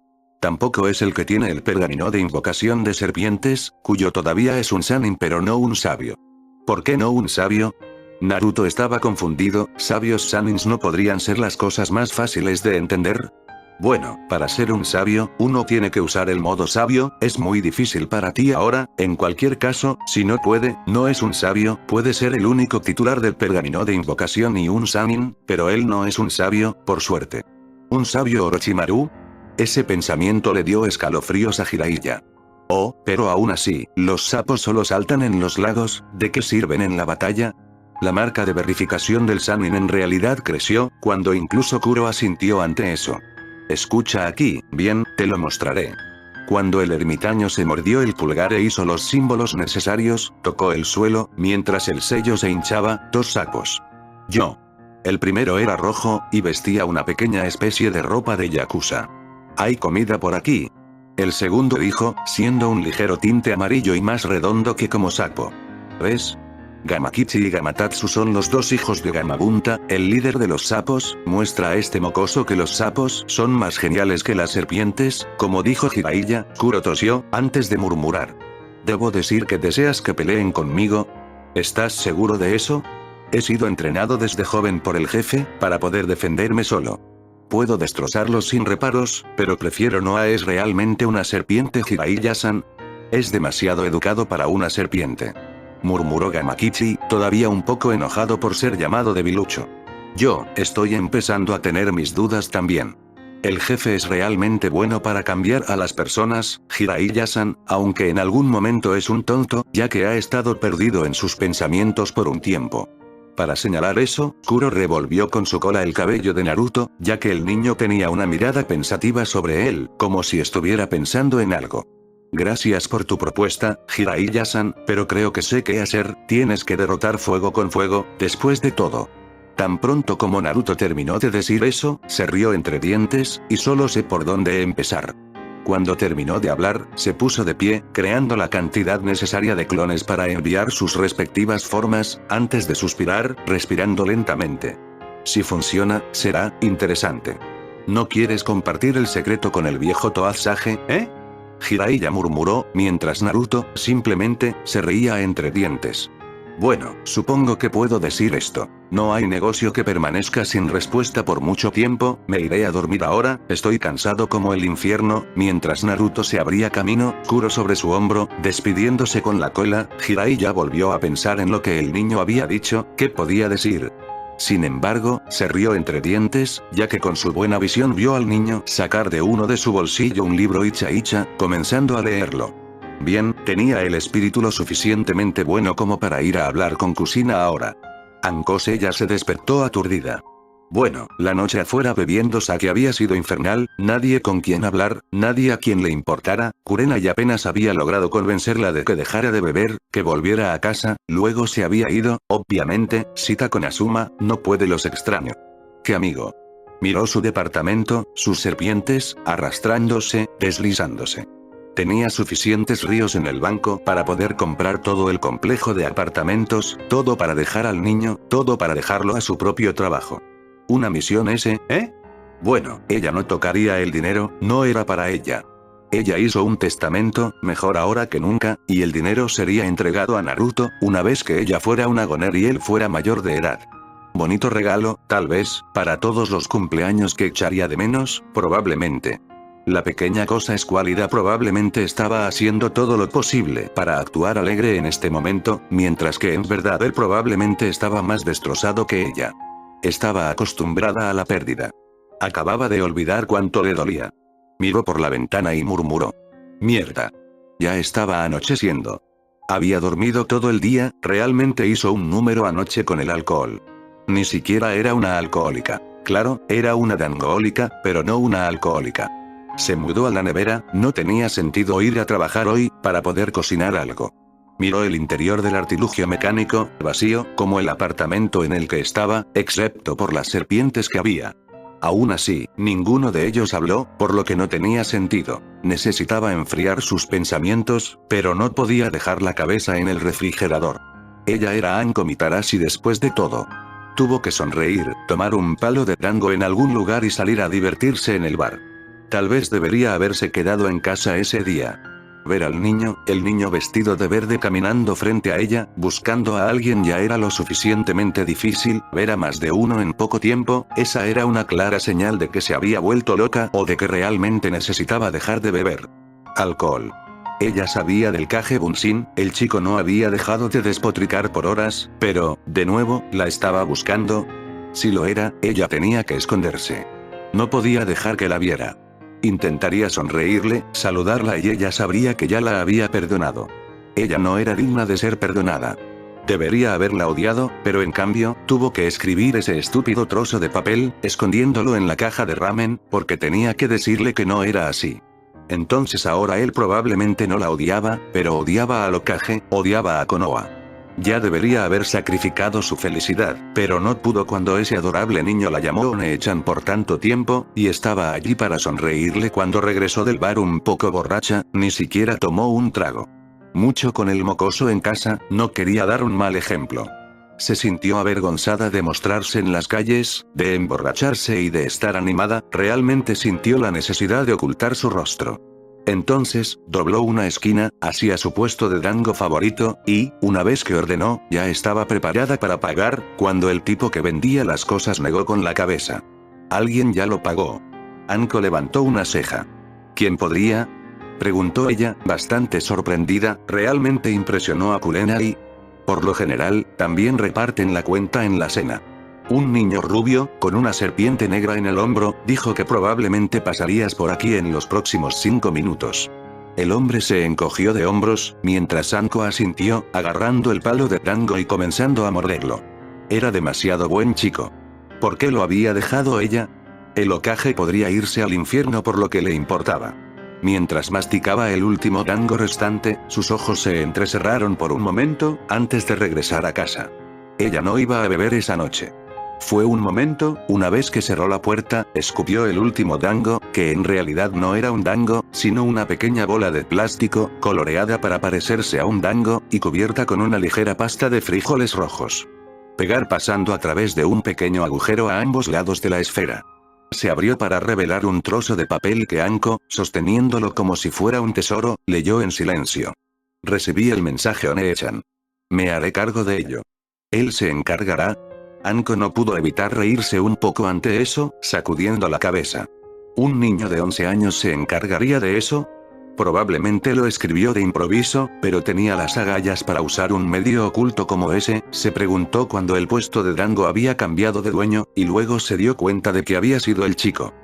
Tampoco es el que tiene el pergamino de invocación de serpientes, cuyo todavía es un sanin pero no un sabio. ¿Por qué no un sabio? Naruto estaba confundido, ¿sabios sanins no podrían ser las cosas más fáciles de entender? Bueno, para ser un sabio, uno tiene que usar el modo sabio, es muy difícil para ti ahora, en cualquier caso, si no puede, no es un sabio, puede ser el único titular del pergamino de invocación y un sanin, pero él no es un sabio, por suerte. ¿Un sabio Orochimaru? Ese pensamiento le dio escalofríos a Jiraiya. Oh, pero aún así, los sapos solo saltan en los lagos, ¿de qué sirven en la batalla? La marca de verificación del sanin en realidad creció, cuando incluso Kuro asintió ante eso. Escucha aquí, bien, te lo mostraré. Cuando el ermitaño se mordió el pulgar e hizo los símbolos necesarios, tocó el suelo, mientras el sello se hinchaba, dos sapos. Yo. El primero era rojo, y vestía una pequeña especie de ropa de yakuza. ¿Hay comida por aquí? El segundo dijo, siendo un ligero tinte amarillo y más redondo que como sapo. ¿Ves? Gamakichi y Gamatatsu son los dos hijos de Gamabunta, el líder de los sapos, muestra a este mocoso que los sapos son más geniales que las serpientes, como dijo Jiraiya. Kuro tosió, antes de murmurar. ¿Debo decir que deseas que peleen conmigo? ¿Estás seguro de eso? He sido entrenado desde joven por el jefe, para poder defenderme solo. Puedo destrozarlos sin reparos, pero prefiero no a es realmente una serpiente Jiraiya-san. Es demasiado educado para una serpiente. Murmuró Gamakichi, todavía un poco enojado por ser llamado debilucho. Yo, estoy empezando a tener mis dudas también. El jefe es realmente bueno para cambiar a las personas, Jiraiya-san, aunque en algún momento es un tonto, ya que ha estado perdido en sus pensamientos por un tiempo. Para señalar eso, Kuro revolvió con su cola el cabello de Naruto, ya que el niño tenía una mirada pensativa sobre él, como si estuviera pensando en algo. Gracias por tu propuesta, Jiraiya-san, pero creo que sé qué hacer, tienes que derrotar fuego con fuego, después de todo. Tan pronto como Naruto terminó de decir eso, se rió entre dientes, y solo sé por dónde empezar. Cuando terminó de hablar, se puso de pie, creando la cantidad necesaria de clones para enviar sus respectivas formas, antes de suspirar, respirando lentamente. Si funciona, será interesante. ¿No quieres compartir el secreto con el viejo Toazage, eh? Jiraiya murmuró, mientras Naruto, simplemente, se reía entre dientes. Bueno, supongo que puedo decir esto. No hay negocio que permanezca sin respuesta por mucho tiempo, me iré a dormir ahora, estoy cansado como el infierno. Mientras Naruto se abría camino, Kuro sobre su hombro, despidiéndose con la cola, Jiraiya volvió a pensar en lo que el niño había dicho, ¿qué podía decir? Sin embargo, se rió entre dientes, ya que con su buena visión vio al niño sacar de uno de su bolsillo un libro Icha, comenzando a leerlo. Bien, tenía el espíritu lo suficientemente bueno como para ir a hablar con Kusina ahora. Ankose ya se despertó aturdida. Bueno, la noche afuera bebiendo sake había sido infernal, nadie con quien hablar, nadie a quien le importara, Kurenai apenas había logrado convencerla de que dejara de beber, que volviera a casa, luego se había ido, obviamente, cita con Asuma, no puede los extraño. ¿Qué amigo? Miró su departamento, sus serpientes, arrastrándose, deslizándose. Tenía suficientes ríos en el banco para poder comprar todo el complejo de apartamentos, todo para dejar al niño, todo para dejarlo a su propio trabajo. ¿Una misión ese, eh? Bueno, ella no tocaría el dinero, no era para ella. Ella hizo un testamento, mejor ahora que nunca, y el dinero sería entregado a Naruto, una vez que ella fuera una goner y él fuera mayor de edad. Bonito regalo, tal vez, para todos los cumpleaños que echaría de menos, probablemente. La pequeña cosa escuálida probablemente estaba haciendo todo lo posible para actuar alegre en este momento, mientras que en verdad él probablemente estaba más destrozado que ella. Estaba acostumbrada a la pérdida. Acababa de olvidar cuánto le dolía. Miró por la ventana y murmuró. Mierda. Ya estaba anocheciendo. Había dormido todo el día, realmente hizo un número anoche con el alcohol. Ni siquiera era una alcohólica. Claro, era una dangohólica, pero no una alcohólica. Se mudó a la nevera, no tenía sentido ir a trabajar hoy, para poder cocinar algo. Miró el interior del artilugio mecánico, vacío, como el apartamento en el que estaba, excepto por las serpientes que había. Aún así, ninguno de ellos habló, por lo que no tenía sentido. Necesitaba enfriar sus pensamientos, pero no podía dejar la cabeza en el refrigerador. Ella era Anko Mitarashi después de todo. Tuvo que sonreír, tomar un palo de dango en algún lugar y salir a divertirse en el bar. Tal vez debería haberse quedado en casa ese día. Ver al niño, el niño vestido de verde caminando frente a ella, buscando a alguien ya era lo suficientemente difícil, ver a más de uno en poco tiempo, esa era una clara señal de que se había vuelto loca o de que realmente necesitaba dejar de beber. Alcohol. Ella sabía del Kage Bunshin, el chico no había dejado de despotricar por horas, pero, de nuevo, la estaba buscando. Si lo era, ella tenía que esconderse. No podía dejar que la viera. Intentaría sonreírle, saludarla y ella sabría que ya la había perdonado. Ella no era digna de ser perdonada. Debería haberla odiado, pero en cambio, tuvo que escribir ese estúpido trozo de papel, escondiéndolo en la caja de ramen, porque tenía que decirle que no era así. Entonces ahora él probablemente no la odiaba, pero odiaba a Lokage, odiaba a Konoha. Ya debería haber sacrificado su felicidad, pero no pudo cuando ese adorable niño la llamó One-chan por tanto tiempo, y estaba allí para sonreírle cuando regresó del bar un poco borracha, ni siquiera tomó un trago. Mucho con el mocoso en casa, no quería dar un mal ejemplo. Se sintió avergonzada de mostrarse en las calles, de emborracharse y de estar animada, realmente sintió la necesidad de ocultar su rostro. Entonces, dobló una esquina, hacia su puesto de dango favorito, y, una vez que ordenó, ya estaba preparada para pagar, cuando el tipo que vendía las cosas negó con la cabeza. Alguien ya lo pagó. Anko levantó una ceja. ¿Quién podría? Preguntó ella, bastante sorprendida, realmente impresionó a Kurenai. Por lo general, también reparten la cuenta en la cena. Un niño rubio, con una serpiente negra en el hombro, dijo que probablemente pasarías por aquí en los próximos 5 minutos. El hombre se encogió de hombros, mientras Anko asintió, agarrando el palo de dango y comenzando a morderlo. Era demasiado buen chico. ¿Por qué lo había dejado ella? El Hokage podría irse al infierno por lo que le importaba. Mientras masticaba el último dango restante, sus ojos se entrecerraron por un momento, antes de regresar a casa. Ella no iba a beber esa noche. Fue un momento, una vez que cerró la puerta, escupió el último dango, que en realidad no era un dango, sino una pequeña bola de plástico, coloreada para parecerse a un dango, y cubierta con una ligera pasta de frijoles rojos. Pegar pasando a través de un pequeño agujero a ambos lados de la esfera. Se abrió para revelar un trozo de papel que Anko, sosteniéndolo como si fuera un tesoro, leyó en silencio. Recibí el mensaje One-chan. Me haré cargo de ello. Él se encargará. Anko no pudo evitar reírse un poco ante eso, sacudiendo la cabeza. ¿Un niño de 11 años se encargaría de eso? Probablemente lo escribió de improviso, pero tenía las agallas para usar un medio oculto como ese, se preguntó cuando el puesto de dango había cambiado de dueño, y luego se dio cuenta de que había sido el chico.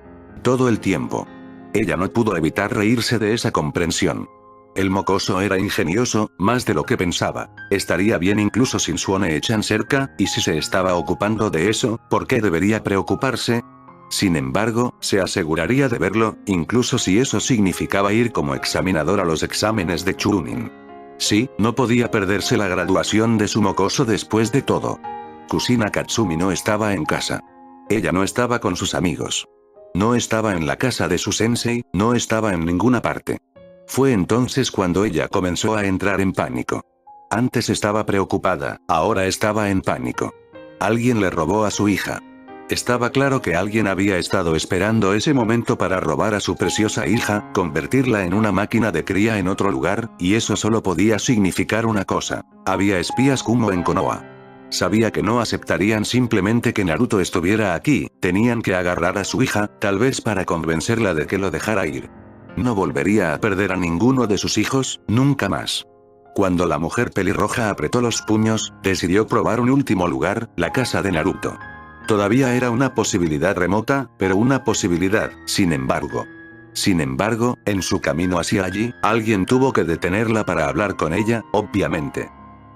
Todo el tiempo. Ella no pudo evitar reírse de esa comprensión. El mocoso era ingenioso, más de lo que pensaba. Estaría bien incluso sin Suone-chan cerca, y si se estaba ocupando de eso, ¿por qué debería preocuparse? Sin embargo, se aseguraría de verlo, incluso si eso significaba ir como examinador a los exámenes de Chunin. Sí, no podía perderse la graduación de su mocoso después de todo. Kusina Katsumi no estaba en casa. Ella no estaba con sus amigos. No estaba en la casa de su sensei, no estaba en ninguna parte. Fue entonces cuando ella comenzó a entrar en pánico. Antes estaba preocupada, ahora estaba en pánico. Alguien le robó a su hija. Estaba claro que alguien había estado esperando ese momento para robar a su preciosa hija, convertirla en una máquina de cría en otro lugar, y eso solo podía significar una cosa. Había espías Kumo en Konoha. Sabía que no aceptarían simplemente que Naruto estuviera aquí, tenían que agarrar a su hija, tal vez para convencerla de que lo dejara ir. No volvería a perder a ninguno de sus hijos, nunca más. Cuando la mujer pelirroja apretó los puños, decidió probar un último lugar, la casa de Naruto. Todavía era una posibilidad remota, pero una posibilidad, sin embargo. Sin embargo, en su camino hacia allí, alguien tuvo que detenerla para hablar con ella, obviamente.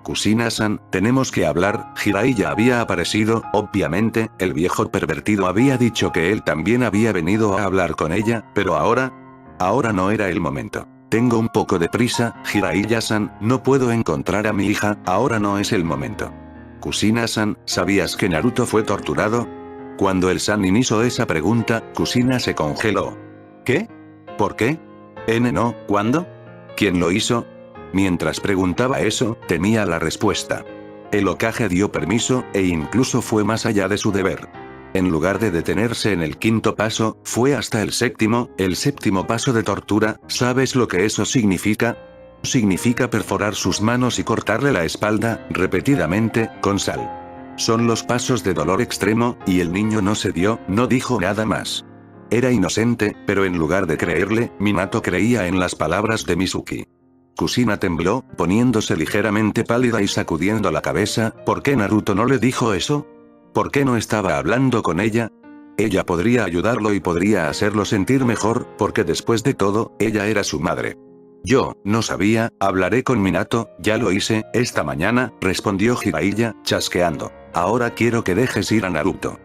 Kusina-san, tenemos que hablar. Jiraiya había aparecido, obviamente, el viejo pervertido había dicho que él también había venido a hablar con ella, pero ahora no era el momento. Tengo un poco de prisa, Jiraiya-san, no puedo encontrar a mi hija, ahora no es el momento. Kusina-san, ¿sabías que Naruto fue torturado? Cuando el Sannin hizo esa pregunta, Kusina se congeló. ¿Qué? ¿Por qué? No, ¿cuándo? ¿Quién lo hizo? Mientras preguntaba eso, temía la respuesta. El Hokage dio permiso, e incluso fue más allá de su deber. En lugar de detenerse en el quinto paso, fue hasta el séptimo paso de tortura. ¿Sabes lo que eso significa? Significa perforar sus manos y cortarle la espalda, repetidamente, con sal. Son los pasos de dolor extremo, y el niño no cedió, no dijo nada más. Era inocente, pero en lugar de creerle, Minato creía en las palabras de Mizuki. Kusina tembló, poniéndose ligeramente pálida y sacudiendo la cabeza. ¿Por qué Naruto no le dijo eso? ¿Por qué no estaba hablando con ella? Ella podría ayudarlo y podría hacerlo sentir mejor, porque después de todo, ella era su madre. Yo, no sabía, hablaré con Minato, ya lo hice, esta mañana, respondió Jiraiya, chasqueando. Ahora quiero que dejes ir a Naruto.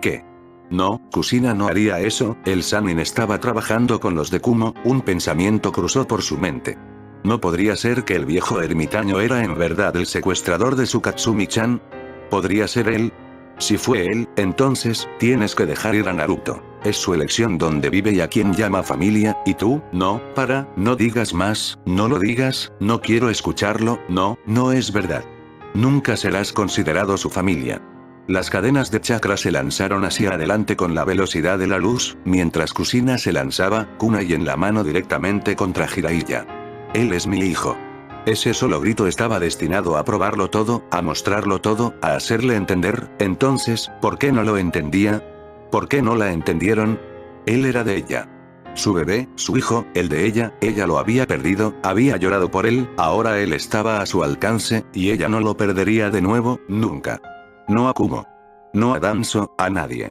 ¿Qué? No, Kusina no haría eso, el Sannin estaba trabajando con los de Kumo, un pensamiento cruzó por su mente. ¿No podría ser que el viejo ermitaño era en verdad el secuestrador de su Katsumi-chan? ¿Podría ser él? Si fue él, entonces, tienes que dejar ir a Naruto. Es su elección donde vive y a quien llama familia, y tú, no digas más, no lo digas, no quiero escucharlo, no es verdad. Nunca serás considerado su familia. Las cadenas de chakra se lanzaron hacia adelante con la velocidad de la luz, mientras Kusina se lanzaba, kunai en la mano directamente contra Jiraiya. Él es mi hijo. Ese solo grito estaba destinado a probarlo todo, a mostrarlo todo, a hacerle entender. Entonces, ¿por qué no lo entendía? ¿Por qué no la entendieron? Él era de ella. Su bebé, su hijo, el de ella lo había perdido, había llorado por él, ahora él estaba a su alcance, y ella no lo perdería de nuevo, nunca. No a Kumo. No a Danzo, a nadie.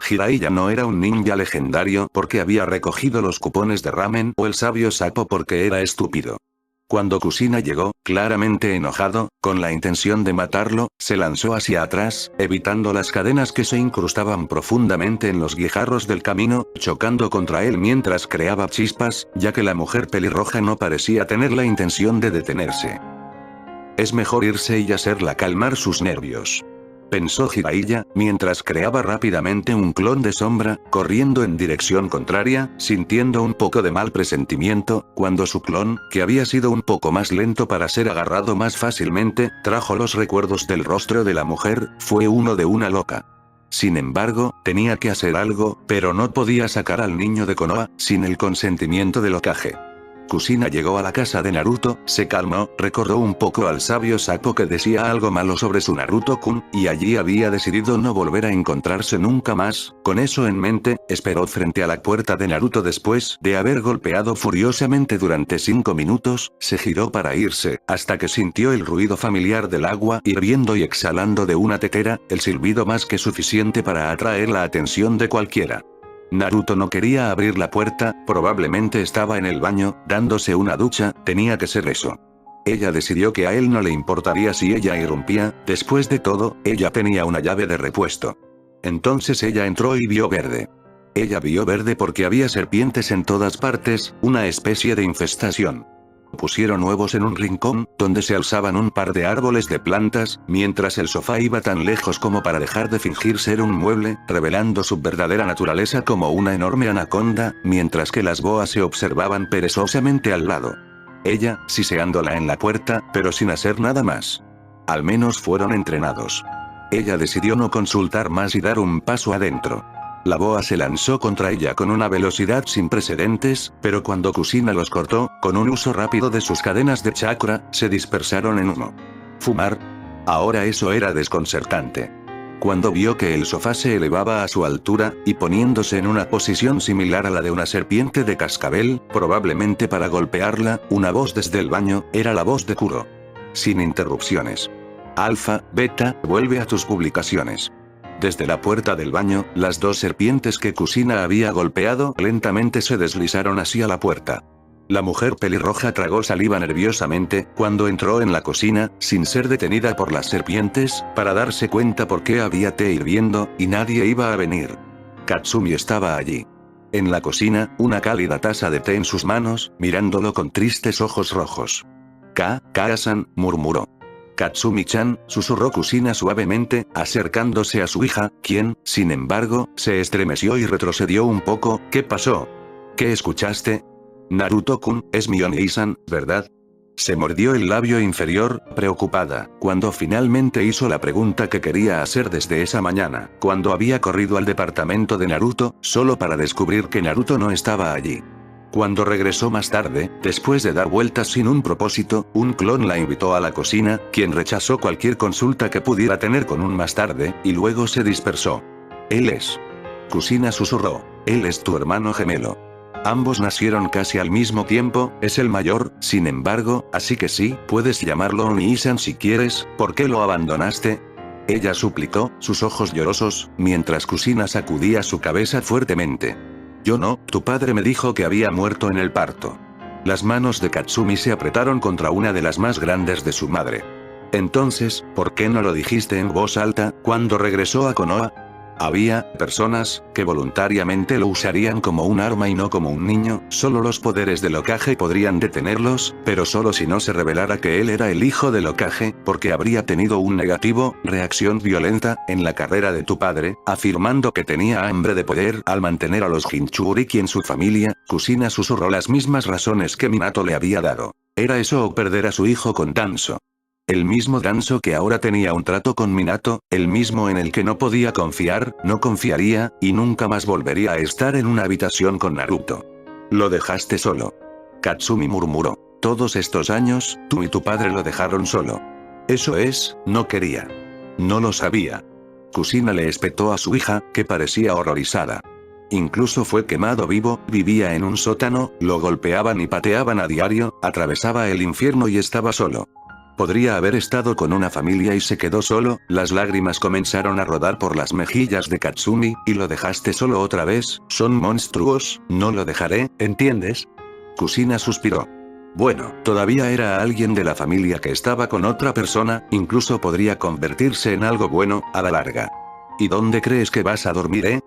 Jiraiya no era un ninja legendario porque había recogido los cupones de ramen o el sabio sapo porque era estúpido. Cuando Kusina llegó, claramente enojado, con la intención de matarlo, se lanzó hacia atrás, evitando las cadenas que se incrustaban profundamente en los guijarros del camino, chocando contra él mientras creaba chispas, ya que la mujer pelirroja no parecía tener la intención de detenerse. Es mejor irse y hacerla calmar sus nervios. Pensó Jiraiya, mientras creaba rápidamente un clon de sombra, corriendo en dirección contraria, sintiendo un poco de mal presentimiento, cuando su clon, que había sido un poco más lento para ser agarrado más fácilmente, trajo los recuerdos del rostro de la mujer, fue uno de una loca. Sin embargo, tenía que hacer algo, pero no podía sacar al niño de Konoha, sin el consentimiento del Hokage. Kusina llegó a la casa de Naruto, se calmó, recordó un poco al sabio sapo que decía algo malo sobre su Naruto-kun, y allí había decidido no volver a encontrarse nunca más. Con eso en mente, esperó frente a la puerta de Naruto después de haber golpeado furiosamente durante 5 minutos, se giró para irse, hasta que sintió el ruido familiar del agua hirviendo y exhalando de una tetera, el silbido más que suficiente para atraer la atención de cualquiera. Naruto no quería abrir la puerta, probablemente estaba en el baño, dándose una ducha, tenía que ser eso. Ella decidió que a él no le importaría si ella irrumpía, después de todo, ella tenía una llave de repuesto. Entonces ella entró y vio verde. Ella vio verde porque había serpientes en todas partes, una especie de infestación. Pusieron huevos en un rincón, donde se alzaban un par de árboles de plantas, mientras el sofá iba tan lejos como para dejar de fingir ser un mueble, revelando su verdadera naturaleza como una enorme anaconda, mientras que las boas se observaban perezosamente al lado. Ella, siseándola en la puerta, pero sin hacer nada más. Al menos fueron entrenados. Ella decidió no consultar más y dar un paso adentro. La boa se lanzó contra ella con una velocidad sin precedentes, pero cuando Kushina los cortó, con un uso rápido de sus cadenas de chakra, se dispersaron en humo. ¿Fumar? Ahora eso era desconcertante. Cuando vio que el sofá se elevaba a su altura, y poniéndose en una posición similar a la de una serpiente de cascabel, probablemente para golpearla, una voz desde el baño, era la voz de Kuro. Sin interrupciones. Alfa, Beta, vuelve a tus publicaciones. Desde la puerta del baño, las dos serpientes que Kushina había golpeado lentamente se deslizaron hacia la puerta. La mujer pelirroja tragó saliva nerviosamente cuando entró en la cocina, sin ser detenida por las serpientes, para darse cuenta por qué había té hirviendo, y nadie iba a venir. Katsumi estaba allí. En la cocina, una cálida taza de té en sus manos, mirándolo con tristes ojos rojos. Kaa-san, murmuró. Katsumi-chan, susurró Kushina suavemente, acercándose a su hija, quien, sin embargo, se estremeció y retrocedió un poco. ¿Qué pasó? ¿Qué escuchaste? Naruto-kun, es mi Onii-san, ¿verdad? Se mordió el labio inferior, preocupada, cuando finalmente hizo la pregunta que quería hacer desde esa mañana, cuando había corrido al departamento de Naruto, solo para descubrir que Naruto no estaba allí. Cuando regresó más tarde, después de dar vueltas sin un propósito, un clon la invitó a la cocina, quien rechazó cualquier consulta que pudiera tener con un más tarde, y luego se dispersó. Él es. Kushina susurró. Él es tu hermano gemelo. Ambos nacieron casi al mismo tiempo, es el mayor, sin embargo, así que sí, puedes llamarlo Onii-san si quieres. ¿Por qué lo abandonaste? Ella suplicó, sus ojos llorosos, mientras Kushina sacudía su cabeza fuertemente. Yo no, tu padre me dijo que había muerto en el parto. Las manos de Katsumi se apretaron contra una de las más grandes de su madre. Entonces, ¿por qué no lo dijiste en voz alta, cuando regresó a Konoha? Había personas que voluntariamente lo usarían como un arma y no como un niño, solo los poderes del Hokage podrían detenerlos, pero solo si no se revelara que él era el hijo del Hokage, porque habría tenido un negativo, reacción violenta, en la carrera de tu padre, afirmando que tenía hambre de poder al mantener a los Jinchuriki en su familia. Kushina susurró las mismas razones que Minato le había dado. Era eso o perder a su hijo con Danzo. El mismo Danzo que ahora tenía un trato con Minato, el mismo en el que no podía confiar, no confiaría, y nunca más volvería a estar en una habitación con Naruto. Lo dejaste solo. Katsumi murmuró. Todos estos años, tú y tu padre lo dejaron solo. Eso es, no quería. No lo sabía. Kushina le espetó a su hija, que parecía horrorizada. Incluso fue quemado vivo, vivía en un sótano, lo golpeaban y pateaban a diario, atravesaba el infierno y estaba solo. Podría haber estado con una familia y se quedó solo. Las lágrimas comenzaron a rodar por las mejillas de Katsumi, y lo dejaste solo otra vez. Son monstruos, no lo dejaré, ¿entiendes? Kushina suspiró. Bueno, todavía era alguien de la familia que estaba con otra persona, incluso podría convertirse en algo bueno, a la larga. ¿Y dónde crees que vas a dormir,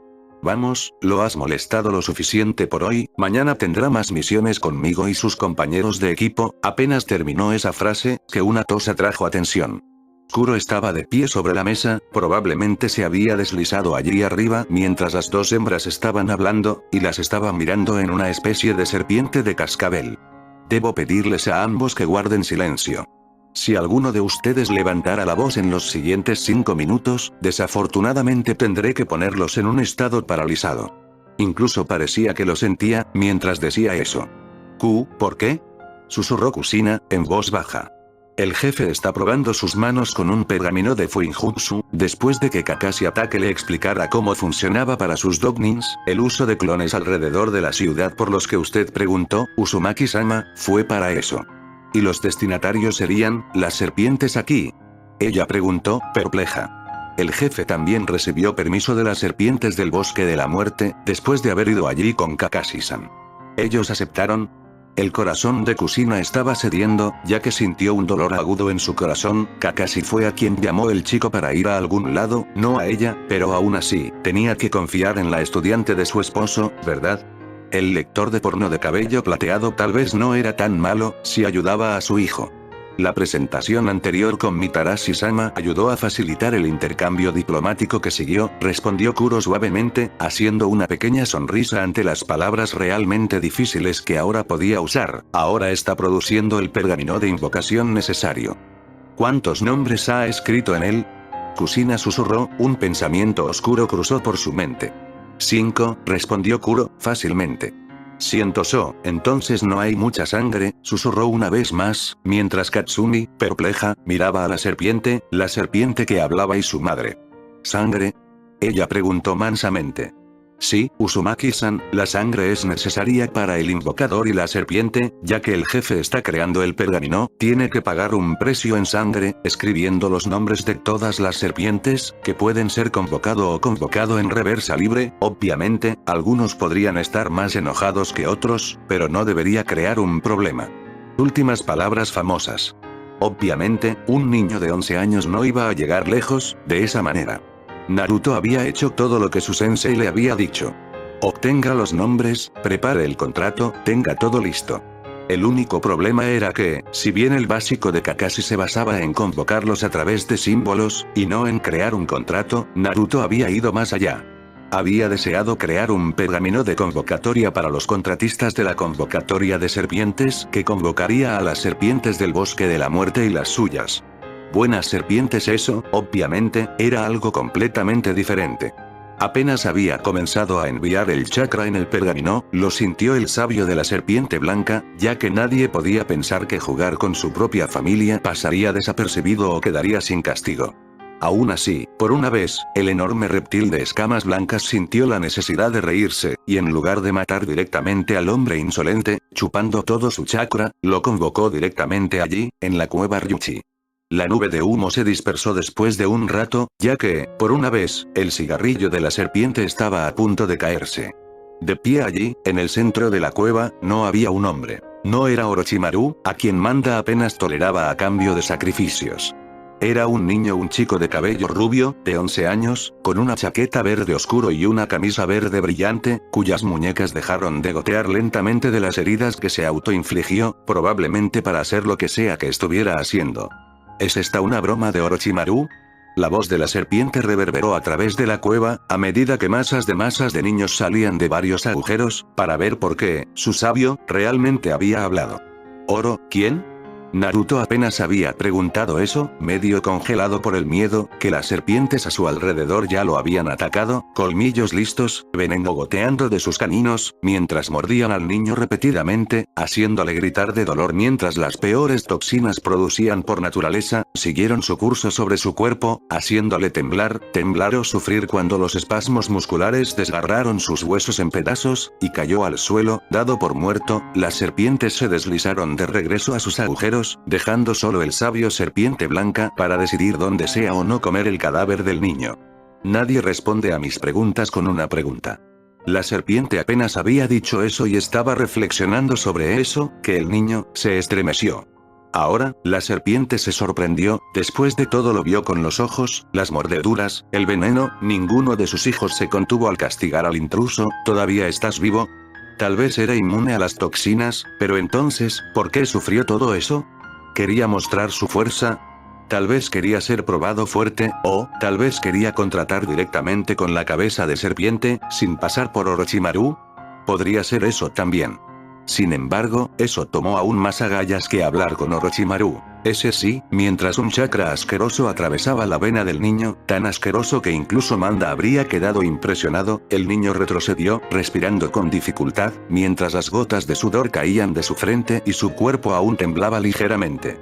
Vamos, lo has molestado lo suficiente por hoy, mañana tendrá más misiones conmigo y sus compañeros de equipo. Apenas terminó esa frase, que una tos atrajo atención. Kuro estaba de pie sobre la mesa, probablemente se había deslizado allí arriba mientras las dos hembras estaban hablando, y las estaba mirando en una especie de serpiente de cascabel. Debo pedirles a ambos que guarden silencio. Si alguno de ustedes levantara la voz en los siguientes 5 minutos, desafortunadamente tendré que ponerlos en un estado paralizado. Incluso parecía que lo sentía, mientras decía eso. ¿Por qué? Susurró Kushina, en voz baja. El jefe está probando sus manos con un pergamino de Fuinjutsu, después de que Kakashi Atake le explicara cómo funcionaba para sus Dognins, el uso de clones alrededor de la ciudad por los que usted preguntó, Uzumaki-sama, fue para eso. ¿Y los destinatarios serían, las serpientes aquí? Ella preguntó, perpleja. El jefe también recibió permiso de las serpientes del bosque de la muerte, después de haber ido allí con Kakashi-san. Ellos aceptaron. El corazón de Kushina estaba cediendo, ya que sintió un dolor agudo en su corazón. Kakashi fue a quien llamó el chico para ir a algún lado, no a ella, pero aún así, tenía que confiar en la estudiante de su esposo, ¿verdad? El lector de porno de cabello plateado tal vez no era tan malo, si ayudaba a su hijo. La presentación anterior con Mitarashi-sama ayudó a facilitar el intercambio diplomático que siguió, respondió Kuro suavemente, haciendo una pequeña sonrisa ante las palabras realmente difíciles que ahora podía usar. Ahora está produciendo el pergamino de invocación necesario. ¿Cuántos nombres ha escrito en él? Kushina susurró, un pensamiento oscuro cruzó por su mente. 5, respondió Kuro, fácilmente. Siento so, entonces no hay mucha sangre, susurró una vez más, mientras Katsumi, perpleja, miraba a la serpiente que hablaba y su madre. ¿Sangre? Ella preguntó mansamente. Sí, Uzumaki-san, la sangre es necesaria para el invocador y la serpiente, ya que el jefe está creando el pergamino, tiene que pagar un precio en sangre, escribiendo los nombres de todas las serpientes, que pueden ser convocado o convocado en reversa libre. Obviamente, algunos podrían estar más enojados que otros, pero no debería crear un problema. Últimas palabras famosas. Obviamente, un niño de 11 años no iba a llegar lejos, de esa manera. Naruto había hecho todo lo que su sensei le había dicho. Obtenga los nombres, prepare el contrato, tenga todo listo. El único problema era que, si bien el básico de Kakashi se basaba en convocarlos a través de símbolos, y no en crear un contrato, Naruto había ido más allá. Había deseado crear un pergamino de convocatoria para los contratistas de la convocatoria de serpientes que convocaría a las serpientes del bosque de la muerte y las suyas. Buenas serpientes, eso, obviamente, era algo completamente diferente. Apenas había comenzado a enviar el chakra en el pergamino, lo sintió el sabio de la serpiente blanca, ya que nadie podía pensar que jugar con su propia familia pasaría desapercibido o quedaría sin castigo. Aún así, por una vez, el enorme reptil de escamas blancas sintió la necesidad de reírse, y en lugar de matar directamente al hombre insolente, chupando todo su chakra, lo convocó directamente allí, en la cueva Ryuchi. La nube de humo se dispersó después de un rato, ya que, por una vez, el cigarrillo de la serpiente estaba a punto de caerse. De pie allí, en el centro de la cueva, no había un hombre. No era Orochimaru, a quien Manda apenas toleraba a cambio de sacrificios. Era un niño, un chico de cabello rubio, de 11 años, con una chaqueta verde oscuro y una camisa verde brillante, cuyas muñecas dejaron de gotear lentamente de las heridas que se autoinfligió, probablemente para hacer lo que sea que estuviera haciendo. ¿Es esta una broma de Orochimaru? La voz de la serpiente reverberó a través de la cueva, a medida que masas de niños salían de varios agujeros, para ver por qué, su sabio, realmente había hablado. ¿Oro, quién? Naruto apenas había preguntado eso, medio congelado por el miedo, que las serpientes a su alrededor ya lo habían atacado, colmillos listos, veneno goteando de sus caninos, mientras mordían al niño repetidamente, haciéndole gritar de dolor mientras las peores toxinas producían por naturaleza, siguieron su curso sobre su cuerpo, haciéndole temblar o sufrir cuando los espasmos musculares desgarraron sus huesos en pedazos, y cayó al suelo, dado por muerto. Las serpientes se deslizaron de regreso a sus agujeros, dejando solo el sabio serpiente blanca para decidir dónde sea o no comer el cadáver del niño. Nadie responde a mis preguntas con una pregunta. La serpiente apenas había dicho eso y estaba reflexionando sobre eso, que el niño se estremeció. Ahora, la serpiente se sorprendió, después de todo lo vio con los ojos, las mordeduras, el veneno, ninguno de sus hijos se contuvo al castigar al intruso. ¿Todavía estás vivo? Tal vez era inmune a las toxinas, pero entonces, ¿por qué sufrió todo eso? ¿Quería mostrar su fuerza? Tal vez quería ser probado fuerte, o, tal vez quería contratar directamente con la cabeza de serpiente, sin pasar por Orochimaru. Podría ser eso también. Sin embargo, eso tomó aún más agallas que hablar con Orochimaru. Ese sí, mientras un chakra asqueroso atravesaba la vena del niño, tan asqueroso que incluso Manda habría quedado impresionado, el niño retrocedió, respirando con dificultad, mientras las gotas de sudor caían de su frente y su cuerpo aún temblaba ligeramente.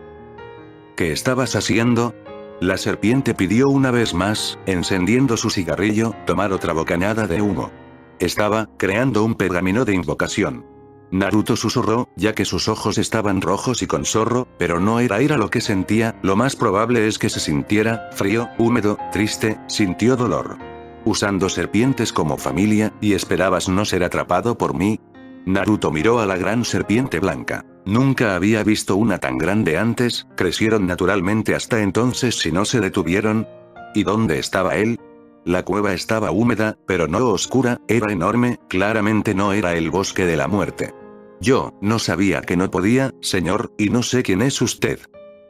¿Qué estabas haciendo? La serpiente pidió una vez más, encendiendo su cigarrillo, tomar otra bocanada de humo. Estaba creando un pergamino de invocación. Naruto susurró, ya que sus ojos estaban rojos y con zorro, pero no era ira lo que sentía, lo más probable es que se sintiera frío, húmedo, triste, sintió dolor. Usando serpientes como familia, ¿y esperabas no ser atrapado por mí? Naruto miró a la gran serpiente blanca. Nunca había visto una tan grande antes, crecieron naturalmente hasta entonces si no se detuvieron. ¿Y dónde estaba él? La cueva estaba húmeda, pero no oscura, era enorme, claramente no era el bosque de la muerte. Yo, no sabía que no podía, señor, y no sé quién es usted.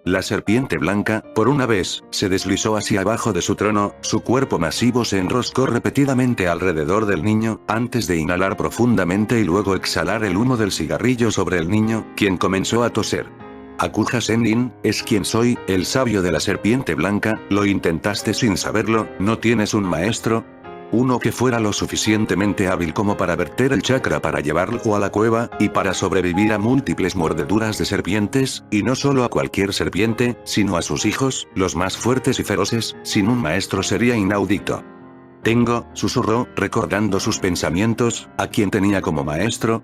La serpiente blanca, por una vez, se deslizó hacia abajo de su trono, su cuerpo masivo se enroscó repetidamente alrededor del niño, antes de inhalar profundamente y luego exhalar el humo del cigarrillo sobre el niño, quien comenzó a toser. Akuja Sennin, es quien soy, el sabio de la serpiente blanca, lo intentaste sin saberlo, ¿no tienes un maestro? Uno que fuera lo suficientemente hábil como para verter el chakra para llevarlo a la cueva, y para sobrevivir a múltiples mordeduras de serpientes, y no solo a cualquier serpiente, sino a sus hijos, los más fuertes y feroces, sin un maestro sería inaudito. Tengo, susurró, recordando sus pensamientos, ¿a quién tenía como maestro?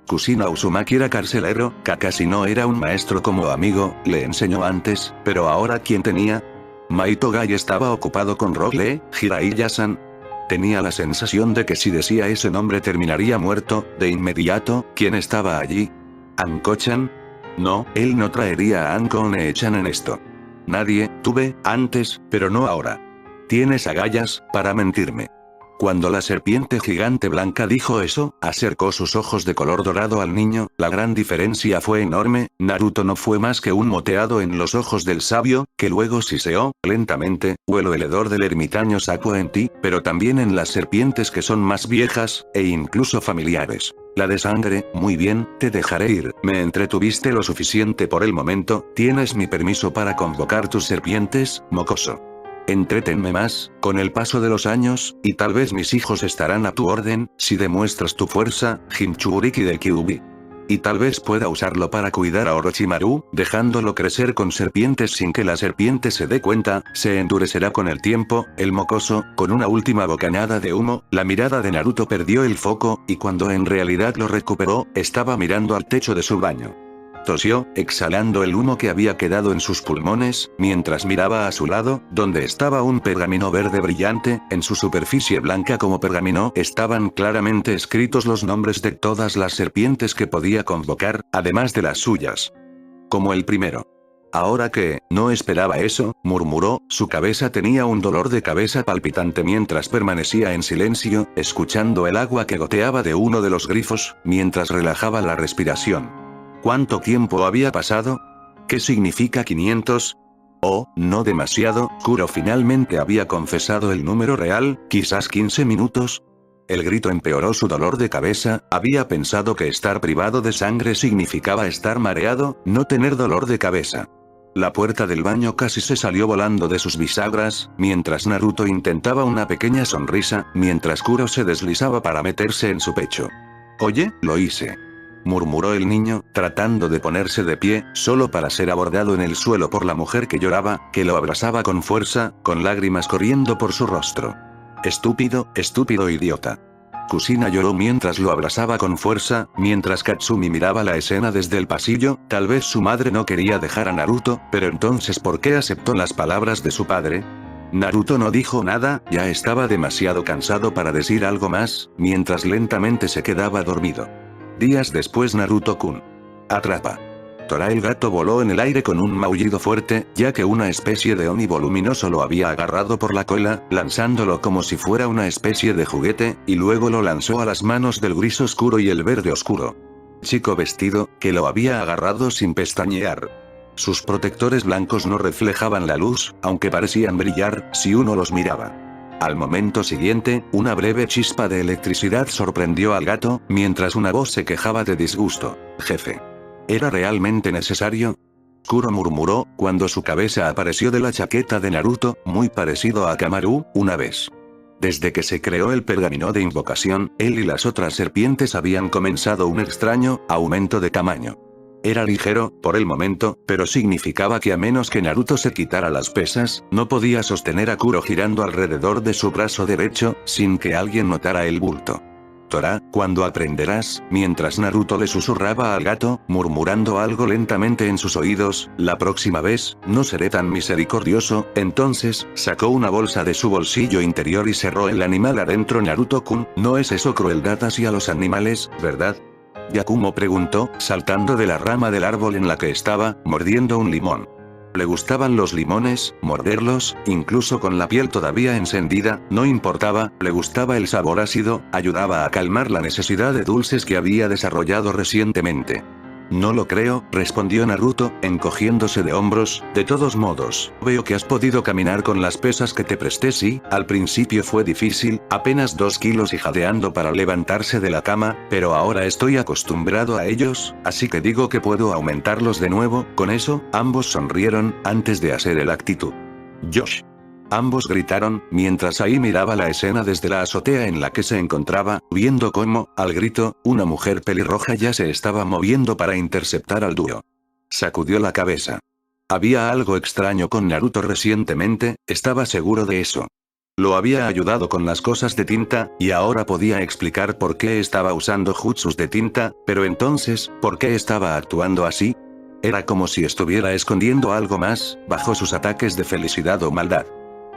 Kushina Uzumaki era carcelero, Kakashi no era un maestro como amigo, le enseñó antes, pero ahora ¿quién tenía? Maito Gai estaba ocupado con Rock Lee, Jiraiya-san. Tenía la sensación de que si decía ese nombre terminaría muerto, de inmediato. ¿Quién estaba allí? ¿Anko-chan? No, él no traería a Anko One-chan en esto. Nadie, tuve, antes, pero no ahora. Tienes agallas, para mentirme. Cuando la serpiente gigante blanca dijo eso, acercó sus ojos de color dorado al niño, la gran diferencia fue enorme, Naruto no fue más que un moteado en los ojos del sabio, que luego siseó, lentamente, huelo el hedor del ermitaño sapo en ti, pero también en las serpientes que son más viejas, e incluso familiares. La de sangre, muy bien, te dejaré ir, me entretuviste lo suficiente por el momento, tienes mi permiso para convocar tus serpientes, mocoso. Entrétenme más, con el paso de los años, y tal vez mis hijos estarán a tu orden, si demuestras tu fuerza, Jinchuriki de Kyuubi. Y tal vez pueda usarlo para cuidar a Orochimaru, dejándolo crecer con serpientes sin que la serpiente se dé cuenta, se endurecerá con el tiempo, el mocoso, con una última bocanada de humo, la mirada de Naruto perdió el foco, y cuando en realidad lo recuperó, estaba mirando al techo de su baño. Tosió, exhalando el humo que había quedado en sus pulmones, mientras miraba a su lado, donde estaba un pergamino verde brillante, en su superficie blanca como pergamino estaban claramente escritos los nombres de todas las serpientes que podía convocar, además de las suyas. Como el primero. Ahora que, no esperaba eso, murmuró, su cabeza tenía un dolor de cabeza palpitante mientras permanecía en silencio, escuchando el agua que goteaba de uno de los grifos, mientras relajaba la respiración. ¿Cuánto tiempo había pasado? ¿Qué significa 500? Oh, no demasiado, Kuro finalmente había confesado el número real, quizás 15 minutos. El grito empeoró su dolor de cabeza, había pensado que estar privado de sangre significaba estar mareado, no tener dolor de cabeza. La puerta del baño casi se salió volando de sus bisagras, mientras Naruto intentaba una pequeña sonrisa, mientras Kuro se deslizaba para meterse en su pecho. Oye, lo hice. Murmuró el niño, tratando de ponerse de pie, solo para ser abordado en el suelo por la mujer que lloraba, que lo abrazaba con fuerza, con lágrimas corriendo por su rostro. Estúpido, estúpido idiota. Kushina lloró mientras lo abrazaba con fuerza, mientras Katsumi miraba la escena desde el pasillo, tal vez su madre no quería dejar a Naruto, pero entonces ¿por qué aceptó las palabras de su padre? Naruto no dijo nada, ya estaba demasiado cansado para decir algo más, mientras lentamente se quedaba dormido. Días después Naruto-kun. Atrapa. Tora el gato voló en el aire con un maullido fuerte, ya que una especie de Oni voluminoso lo había agarrado por la cola, lanzándolo como si fuera una especie de juguete, y luego lo lanzó a las manos del gris oscuro y el verde oscuro. Chico vestido, que lo había agarrado sin pestañear. Sus protectores blancos no reflejaban la luz, aunque parecían brillar, si uno los miraba. Al momento siguiente, una breve chispa de electricidad sorprendió al gato, mientras una voz se quejaba de disgusto. Jefe. ¿Era realmente necesario? Kuro murmuró, cuando su cabeza apareció de la chaqueta de Naruto, muy parecido a Kamaru, una vez. Desde que se creó el pergamino de invocación, él y las otras serpientes habían comenzado un extraño aumento de tamaño. Era ligero, por el momento, pero significaba que a menos que Naruto se quitara las pesas, no podía sostener a Kuro girando alrededor de su brazo derecho, sin que alguien notara el bulto. Tora, ¿cuándo aprenderás? Mientras Naruto le susurraba al gato, murmurando algo lentamente en sus oídos, la próxima vez, no seré tan misericordioso. Entonces, sacó una bolsa de su bolsillo interior y cerró el animal adentro. Naruto-kun, ¿no es eso crueldad hacia los animales, verdad? Yakumo preguntó, saltando de la rama del árbol en la que estaba, mordiendo un limón. Le gustaban los limones, morderlos, incluso con la piel todavía encendida, no importaba, le gustaba el sabor ácido, ayudaba a calmar la necesidad de dulces que había desarrollado recientemente. No lo creo, respondió Naruto, encogiéndose de hombros. De todos modos, veo que has podido caminar con las pesas que te presté. Sí, al principio fue difícil, apenas 2 kilos y jadeando para levantarse de la cama, pero ahora estoy acostumbrado a ellos, así que digo que puedo aumentarlos de nuevo. Con eso, ambos sonrieron, antes de hacer el actitud. Josh. Ambos gritaron, mientras Ai miraba la escena desde la azotea en la que se encontraba, viendo cómo, al grito, una mujer pelirroja ya se estaba moviendo para interceptar al dúo. Sacudió la cabeza. Había algo extraño con Naruto recientemente, estaba seguro de eso. Lo había ayudado con las cosas de tinta, y ahora podía explicar por qué estaba usando jutsus de tinta, pero entonces, ¿por qué estaba actuando así? Era como si estuviera escondiendo algo más, bajo sus ataques de felicidad o maldad.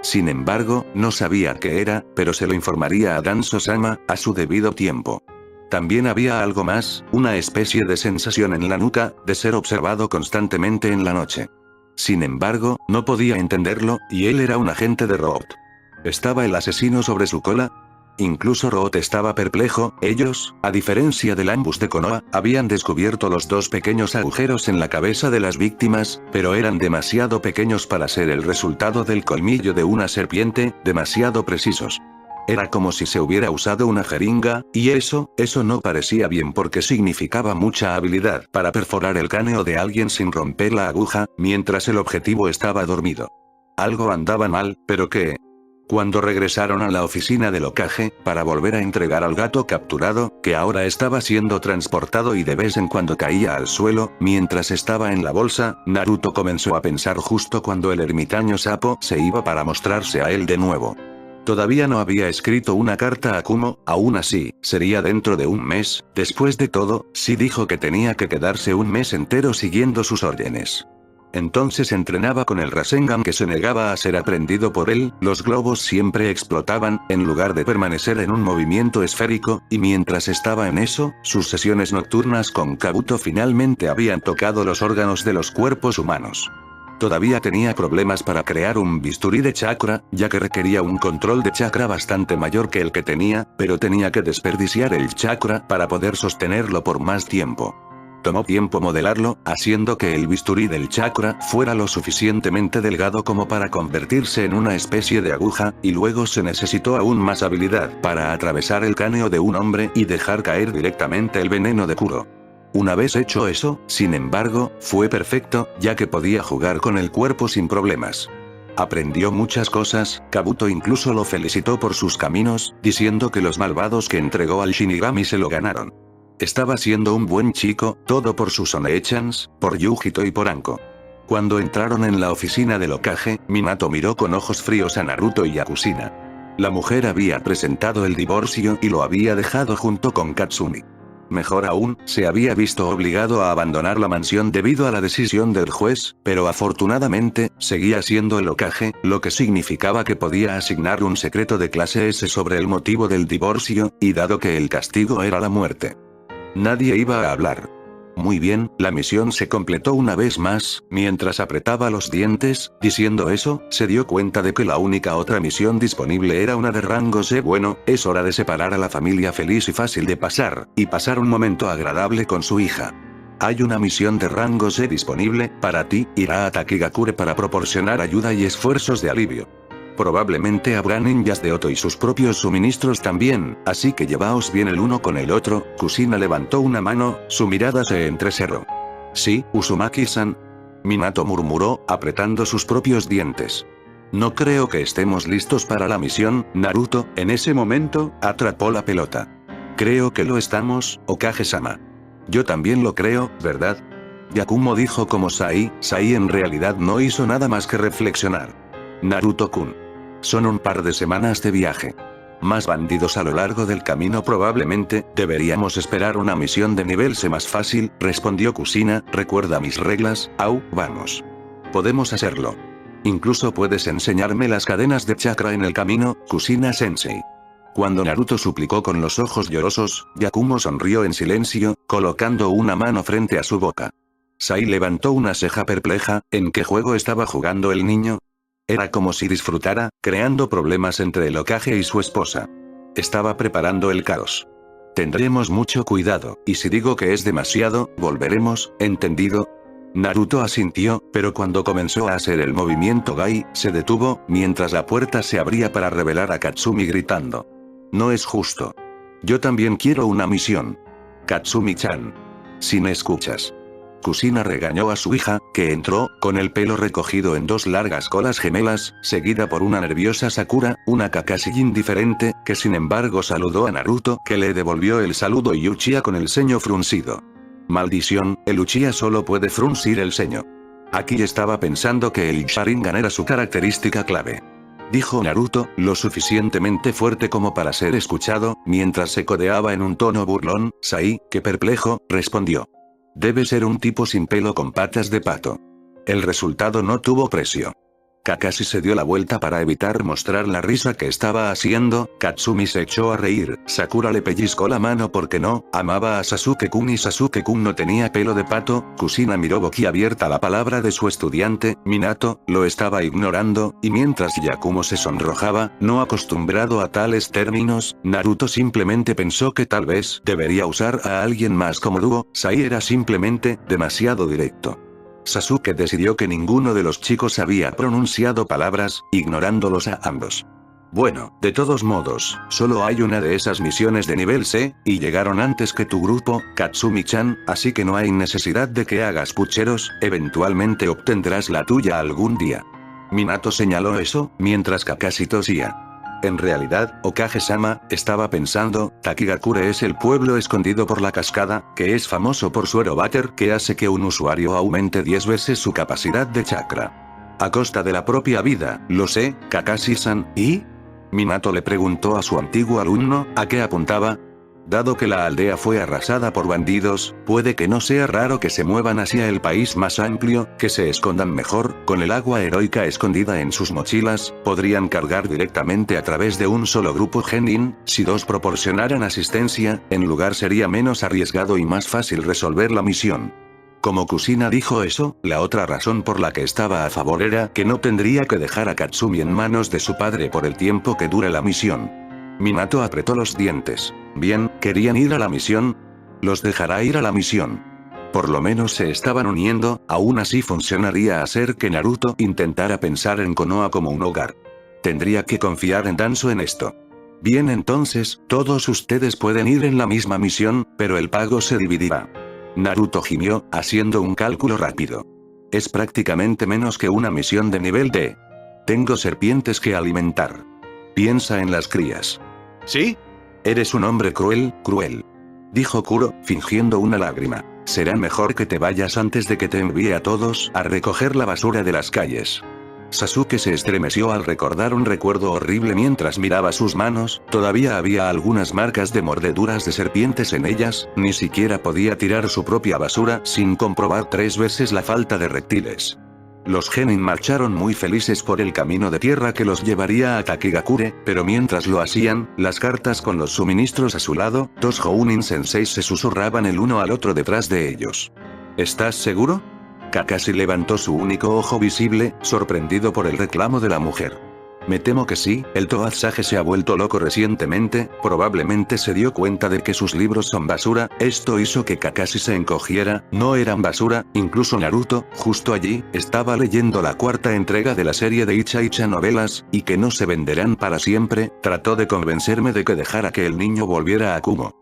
Sin embargo, no sabía qué era, pero se lo informaría a Danzo-sama, a su debido tiempo. También había algo más, una especie de sensación en la nuca, de ser observado constantemente en la noche. Sin embargo, no podía entenderlo, y él era un agente de Root. ¿Estaba el asesino sobre su cola? Incluso Root estaba perplejo. Ellos, a diferencia del ambus de Konoha, habían descubierto los 2 pequeños agujeros en la cabeza de las víctimas, pero eran demasiado pequeños para ser el resultado del colmillo de una serpiente, demasiado precisos. Era como si se hubiera usado una jeringa, y eso no parecía bien porque significaba mucha habilidad para perforar el cráneo de alguien sin romper la aguja, mientras el objetivo estaba dormido. Algo andaba mal, ¿pero qué? Cuando regresaron a la oficina del Hokage, para volver a entregar al gato capturado, que ahora estaba siendo transportado y de vez en cuando caía al suelo, mientras estaba en la bolsa, Naruto comenzó a pensar justo cuando el ermitaño sapo se iba para mostrarse a él de nuevo. Todavía no había escrito una carta a Kumo, aún así, sería dentro de un mes. Después de todo, sí dijo que tenía que quedarse un mes entero siguiendo sus órdenes. Entonces entrenaba con el Rasengan que se negaba a ser aprendido por él. Los globos siempre explotaban, en lugar de permanecer en un movimiento esférico, y mientras estaba en eso, sus sesiones nocturnas con Kabuto finalmente habían tocado los órganos de los cuerpos humanos. Todavía tenía problemas para crear un bisturí de chakra, ya que requería un control de chakra bastante mayor que el que tenía, pero tenía que desperdiciar el chakra para poder sostenerlo por más tiempo. Tomó tiempo modelarlo, haciendo que el bisturí del chakra fuera lo suficientemente delgado como para convertirse en una especie de aguja, y luego se necesitó aún más habilidad para atravesar el cráneo de un hombre y dejar caer directamente el veneno de Kuro. Una vez hecho eso, sin embargo, fue perfecto, ya que podía jugar con el cuerpo sin problemas. Aprendió muchas cosas. Kabuto incluso lo felicitó por sus caminos, diciendo que los malvados que entregó al Shinigami se lo ganaron. Estaba siendo un buen chico, todo por sus One-chans, por Yujito y por Anko. Cuando entraron en la oficina del Hokage, Minato miró con ojos fríos a Naruto y a Kushina. La mujer había presentado el divorcio y lo había dejado junto con Katsumi. Mejor aún, se había visto obligado a abandonar la mansión debido a la decisión del juez, pero afortunadamente, seguía siendo el Hokage, lo que significaba que podía asignar un secreto de clase S sobre el motivo del divorcio, y dado que el castigo era la muerte. Nadie iba a hablar. Muy bien, la misión se completó una vez más. Mientras apretaba los dientes, diciendo eso, se dio cuenta de que la única otra misión disponible era una de rango C. Bueno, es hora de separar a la familia feliz y fácil de pasar, y pasar un momento agradable con su hija. Hay una misión de rango C disponible, para ti. Irá a Takigakure para proporcionar ayuda y esfuerzos de alivio. Probablemente habrá ninjas de Oto y sus propios suministros también, así que llevaos bien el uno con el otro. Kushina levantó una mano, su mirada se entrecerró. Sí, Uzumaki-san. Minato murmuró, apretando sus propios dientes. No creo que estemos listos para la misión, Naruto. En ese momento, atrapó la pelota. Creo que lo estamos, Hokage-sama. Yo también lo creo, ¿verdad? Yakumo dijo como Sai en realidad no hizo nada más que reflexionar. Naruto-kun. Son un par de semanas de viaje. Más bandidos a lo largo del camino probablemente, deberíamos esperar una misión de nivel C más fácil, respondió Kusina, recuerda mis reglas, vamos. Podemos hacerlo. Incluso puedes enseñarme las cadenas de chakra en el camino, Kusina-sensei. Cuando Naruto suplicó con los ojos llorosos, Yakumo sonrió en silencio, colocando una mano frente a su boca. Sai levantó una ceja perpleja, ¿en qué juego estaba jugando el niño? Era como si disfrutara, creando problemas entre el Hokage y su esposa. Estaba preparando el caos. Tendremos mucho cuidado, y si digo que es demasiado, volveremos, ¿entendido? Naruto asintió, pero cuando comenzó a hacer el movimiento Gai, se detuvo, mientras la puerta se abría para revelar a Katsumi gritando. No es justo. Yo también quiero una misión. Katsumi-chan. Si me escuchas. Kusina regañó a su hija, que entró, con el pelo recogido en dos largas colas gemelas, seguida por una nerviosa Sakura, una Kakashi indiferente, que sin embargo saludó a Naruto, que le devolvió el saludo y Uchiha con el ceño fruncido. Maldición, el Uchiha solo puede fruncir el ceño. Aquí estaba pensando que el Sharingan era su característica clave. Dijo Naruto, lo suficientemente fuerte como para ser escuchado, mientras se codeaba en un tono burlón. Sai, que perplejo, respondió. Debe ser un tipo sin pelo con patas de pato. El resultado no tuvo precio. Kakashi se dio la vuelta para evitar mostrar la risa que estaba haciendo, Katsumi se echó a reír, Sakura le pellizcó la mano porque no, amaba a Sasuke-kun y Sasuke-kun no tenía pelo de pato, Kusina miró boquiabierta la palabra de su estudiante, Minato, lo estaba ignorando, y mientras Yakumo se sonrojaba, no acostumbrado a tales términos, Naruto simplemente pensó que tal vez debería usar a alguien más como dúo, Sai era simplemente, demasiado directo. Sasuke decidió que ninguno de los chicos había pronunciado palabras, ignorándolos a ambos. Bueno, de todos modos, solo hay una de esas misiones de nivel C, y llegaron antes que tu grupo, Katsumi-chan, así que no hay necesidad de que hagas pucheros, eventualmente obtendrás la tuya algún día. Minato señaló eso, mientras Kakashi tosía. En realidad, Okage-sama, estaba pensando, Takigakure es el pueblo escondido por la cascada, que es famoso por su Aerobater que hace que un usuario aumente 10 veces su capacidad de chakra. A costa de la propia vida, lo sé, Kakashi-san, ¿y? Minato le preguntó a su antiguo alumno, ¿a qué apuntaba? Dado que la aldea fue arrasada por bandidos, puede que no sea raro que se muevan hacia el país más amplio, que se escondan mejor, con el agua heroica escondida en sus mochilas, podrían cargar directamente a través de un solo grupo genin, si dos proporcionaran asistencia, en lugar sería menos arriesgado y más fácil resolver la misión. Como Kusina dijo eso, la otra razón por la que estaba a favor era que no tendría que dejar a Katsumi en manos de su padre por el tiempo que dure la misión. Minato apretó los dientes. Bien, ¿querían ir a la misión? Los dejará ir a la misión. Por lo menos se estaban uniendo, aún así funcionaría hacer que Naruto intentara pensar en Konoha como un hogar. Tendría que confiar en Danzo en esto. Bien, entonces, todos ustedes pueden ir en la misma misión, pero el pago se dividirá. Naruto gimió, haciendo un cálculo rápido. Es prácticamente menos que una misión de nivel D. Tengo serpientes que alimentar. Piensa en las crías. ¿Sí? Eres un hombre cruel, cruel. Dijo Kuro, fingiendo una lágrima. Será mejor que te vayas antes de que te envíe a todos a recoger la basura de las calles. Sasuke se estremeció al recordar un recuerdo horrible mientras miraba sus manos, todavía había algunas marcas de mordeduras de serpientes en ellas, ni siquiera podía tirar su propia basura sin comprobar 3 veces la falta de reptiles. Los genin marcharon muy felices por el camino de tierra que los llevaría a Takigakure, pero mientras lo hacían, las cartas con los suministros a su lado, dos Jounin senseis se susurraban el uno al otro detrás de ellos. ¿Estás seguro? Kakashi levantó su único ojo visible, sorprendido por el reclamo de la mujer. Me temo que sí, el Toad Sage se ha vuelto loco recientemente, probablemente se dio cuenta de que sus libros son basura, esto hizo que Kakashi se encogiera, no eran basura, incluso Naruto, justo allí, estaba leyendo la 4ª entrega de la serie de Icha Icha novelas, y que no se venderán para siempre, trató de convencerme de que dejara que el niño volviera a Kumo.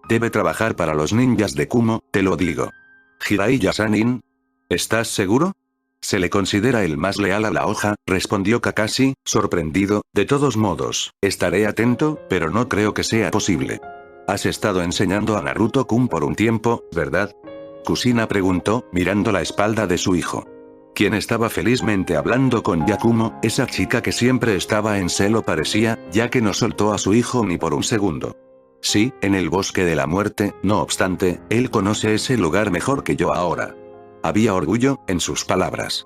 Debe trabajar para los ninjas de Kumo, te lo digo. Jiraiya Sanin. ¿Estás seguro? Se le considera el más leal a la hoja, respondió Kakashi, sorprendido, de todos modos, estaré atento, pero no creo que sea posible. Has estado enseñando a Naruto-kun por un tiempo, ¿verdad? Kusina preguntó, mirando la espalda de su hijo. quien estaba felizmente hablando con Yakumo, esa chica que siempre estaba en celo parecía, ya que no soltó a su hijo ni por un segundo. Sí, en el bosque de la muerte, no obstante, él conoce ese lugar mejor que yo ahora. Había orgullo en sus palabras.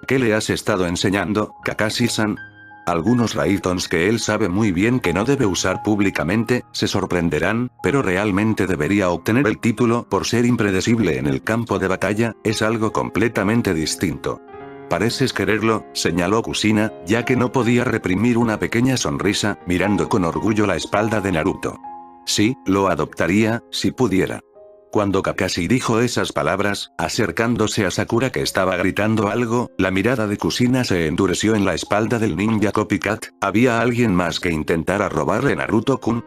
¿Qué le has estado enseñando, Kakashi-san? Algunos Raitons que él sabe muy bien que no debe usar públicamente, se sorprenderán, pero realmente debería obtener el título por ser impredecible en el campo de batalla, es algo completamente distinto. Pareces quererlo, señaló Kushina, ya que no podía reprimir una pequeña sonrisa, mirando con orgullo la espalda de Naruto. Sí, lo adoptaría, si pudiera. Cuando Kakashi dijo esas palabras, acercándose a Sakura que estaba gritando algo, la mirada de Kushina se endureció en la espalda del ninja copycat. ¿Había alguien más que intentara robarle Naruto-kun?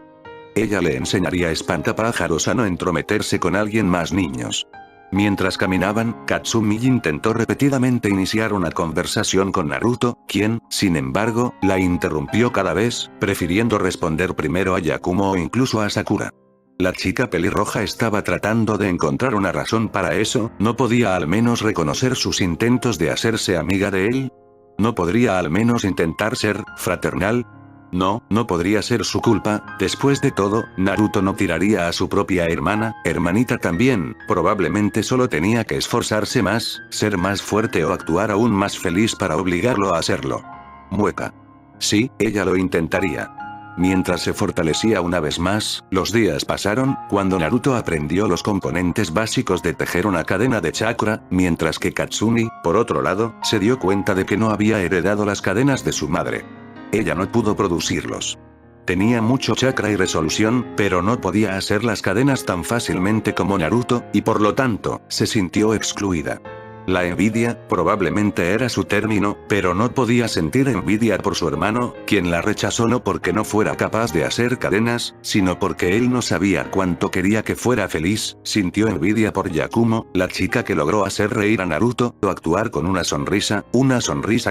Ella le enseñaría espantapájaros a no entrometerse con alguien más, niños. Mientras caminaban, Katsumi intentó repetidamente iniciar una conversación con Naruto, quien, sin embargo, la interrumpió cada vez, prefiriendo responder primero a Yakumo o incluso a Sakura. La chica pelirroja estaba tratando de encontrar una razón para eso, ¿no podía al menos reconocer sus intentos de hacerse amiga de él? ¿No podría al menos intentar ser fraternal? No, no podría ser su culpa, después de todo, Naruto no tiraría a su propia hermanita también, probablemente solo tenía que esforzarse más, ser más fuerte o actuar aún más feliz para obligarlo a hacerlo. Mueca. Sí, ella lo intentaría. Mientras se fortalecía una vez más, los días pasaron, cuando Naruto aprendió los componentes básicos de tejer una cadena de chakra, mientras que Katsumi, por otro lado, se dio cuenta de que no había heredado las cadenas de su madre. Ella no pudo producirlos. Tenía mucho chakra y resolución, pero no podía hacer las cadenas tan fácilmente como Naruto, y por lo tanto, se sintió excluida. La envidia, probablemente era su término, pero no podía sentir envidia por su hermano, quien la rechazó no porque no fuera capaz de hacer cadenas, sino porque él no sabía cuánto quería que fuera feliz. Sintió envidia por Yakumo, la chica que logró hacer reír a Naruto, o actuar con una sonrisa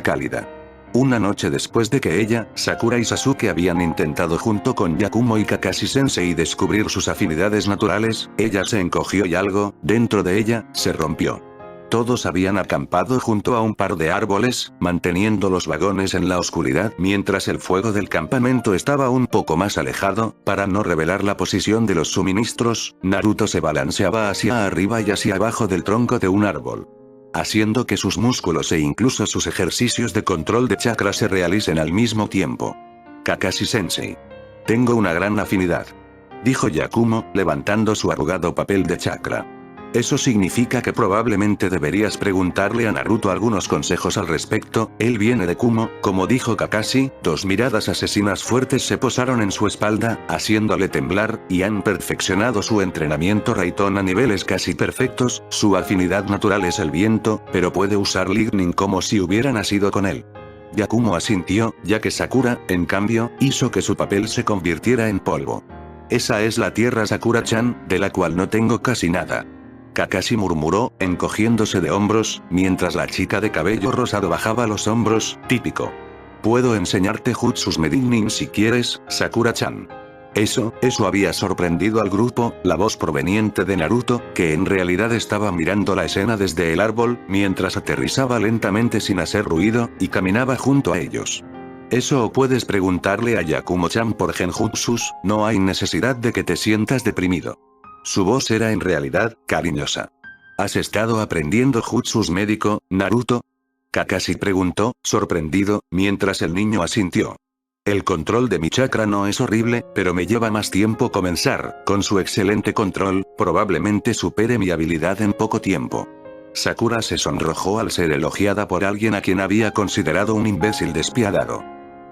cálida. Una noche después de que ella, Sakura y Sasuke habían intentado junto con Yakumo y Kakashi-sensei descubrir sus afinidades naturales, ella se encogió y algo, dentro de ella, se rompió. Todos habían acampado junto a un par de árboles, manteniendo los vagones en la oscuridad mientras el fuego del campamento estaba un poco más alejado, para no revelar la posición de los suministros. Naruto se balanceaba hacia arriba y hacia abajo del tronco de un árbol, haciendo que sus músculos e incluso sus ejercicios de control de chakra se realicen al mismo tiempo. Kakashi-sensei. Tengo una gran afinidad, dijo Yakumo, levantando su arrugado papel de chakra. Eso significa que probablemente deberías preguntarle a Naruto algunos consejos al respecto, él viene de Kumo, como dijo Kakashi, dos miradas asesinas fuertes se posaron en su espalda, haciéndole temblar, y han perfeccionado su entrenamiento Raitón a niveles casi perfectos, su afinidad natural es el viento, pero puede usar lightning como si hubiera nacido con él. Yakumo asintió, ya que Sakura, en cambio, hizo que su papel se convirtiera en polvo. Esa es la tierra Sakura-chan, de la cual no tengo casi nada. Kakashi murmuró, encogiéndose de hombros, mientras la chica de cabello rosado bajaba los hombros, típico. Puedo enseñarte jutsus Medinnin si quieres, Sakura-chan. Eso había sorprendido al grupo, la voz proveniente de Naruto, que en realidad estaba mirando la escena desde el árbol, mientras aterrizaba lentamente sin hacer ruido, y caminaba junto a ellos. Eso o puedes preguntarle a Yakumo-chan por genjutsus, no hay necesidad de que te sientas deprimido. Su voz era en realidad, cariñosa. ¿Has estado aprendiendo jutsus médico, Naruto? Kakashi preguntó, sorprendido, mientras el niño asintió. El control de mi chakra no es horrible, pero me lleva más tiempo comenzar, con su excelente control, probablemente supere mi habilidad en poco tiempo. Sakura se sonrojó al ser elogiada por alguien a quien había considerado un imbécil despiadado.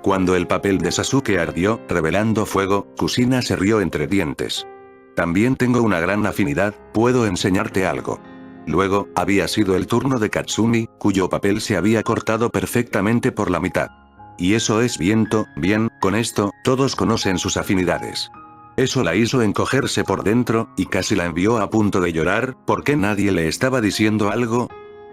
Cuando el papel de Sasuke ardió, revelando fuego, Kushina se rió entre dientes. También tengo una gran afinidad, puedo enseñarte algo. Luego, había sido el turno de Katsumi, cuyo papel se había cortado perfectamente por la mitad. Y eso es viento, bien, con esto, todos conocen sus afinidades. Eso la hizo encogerse por dentro, y casi la envió a punto de llorar, ¿por qué nadie le estaba diciendo algo?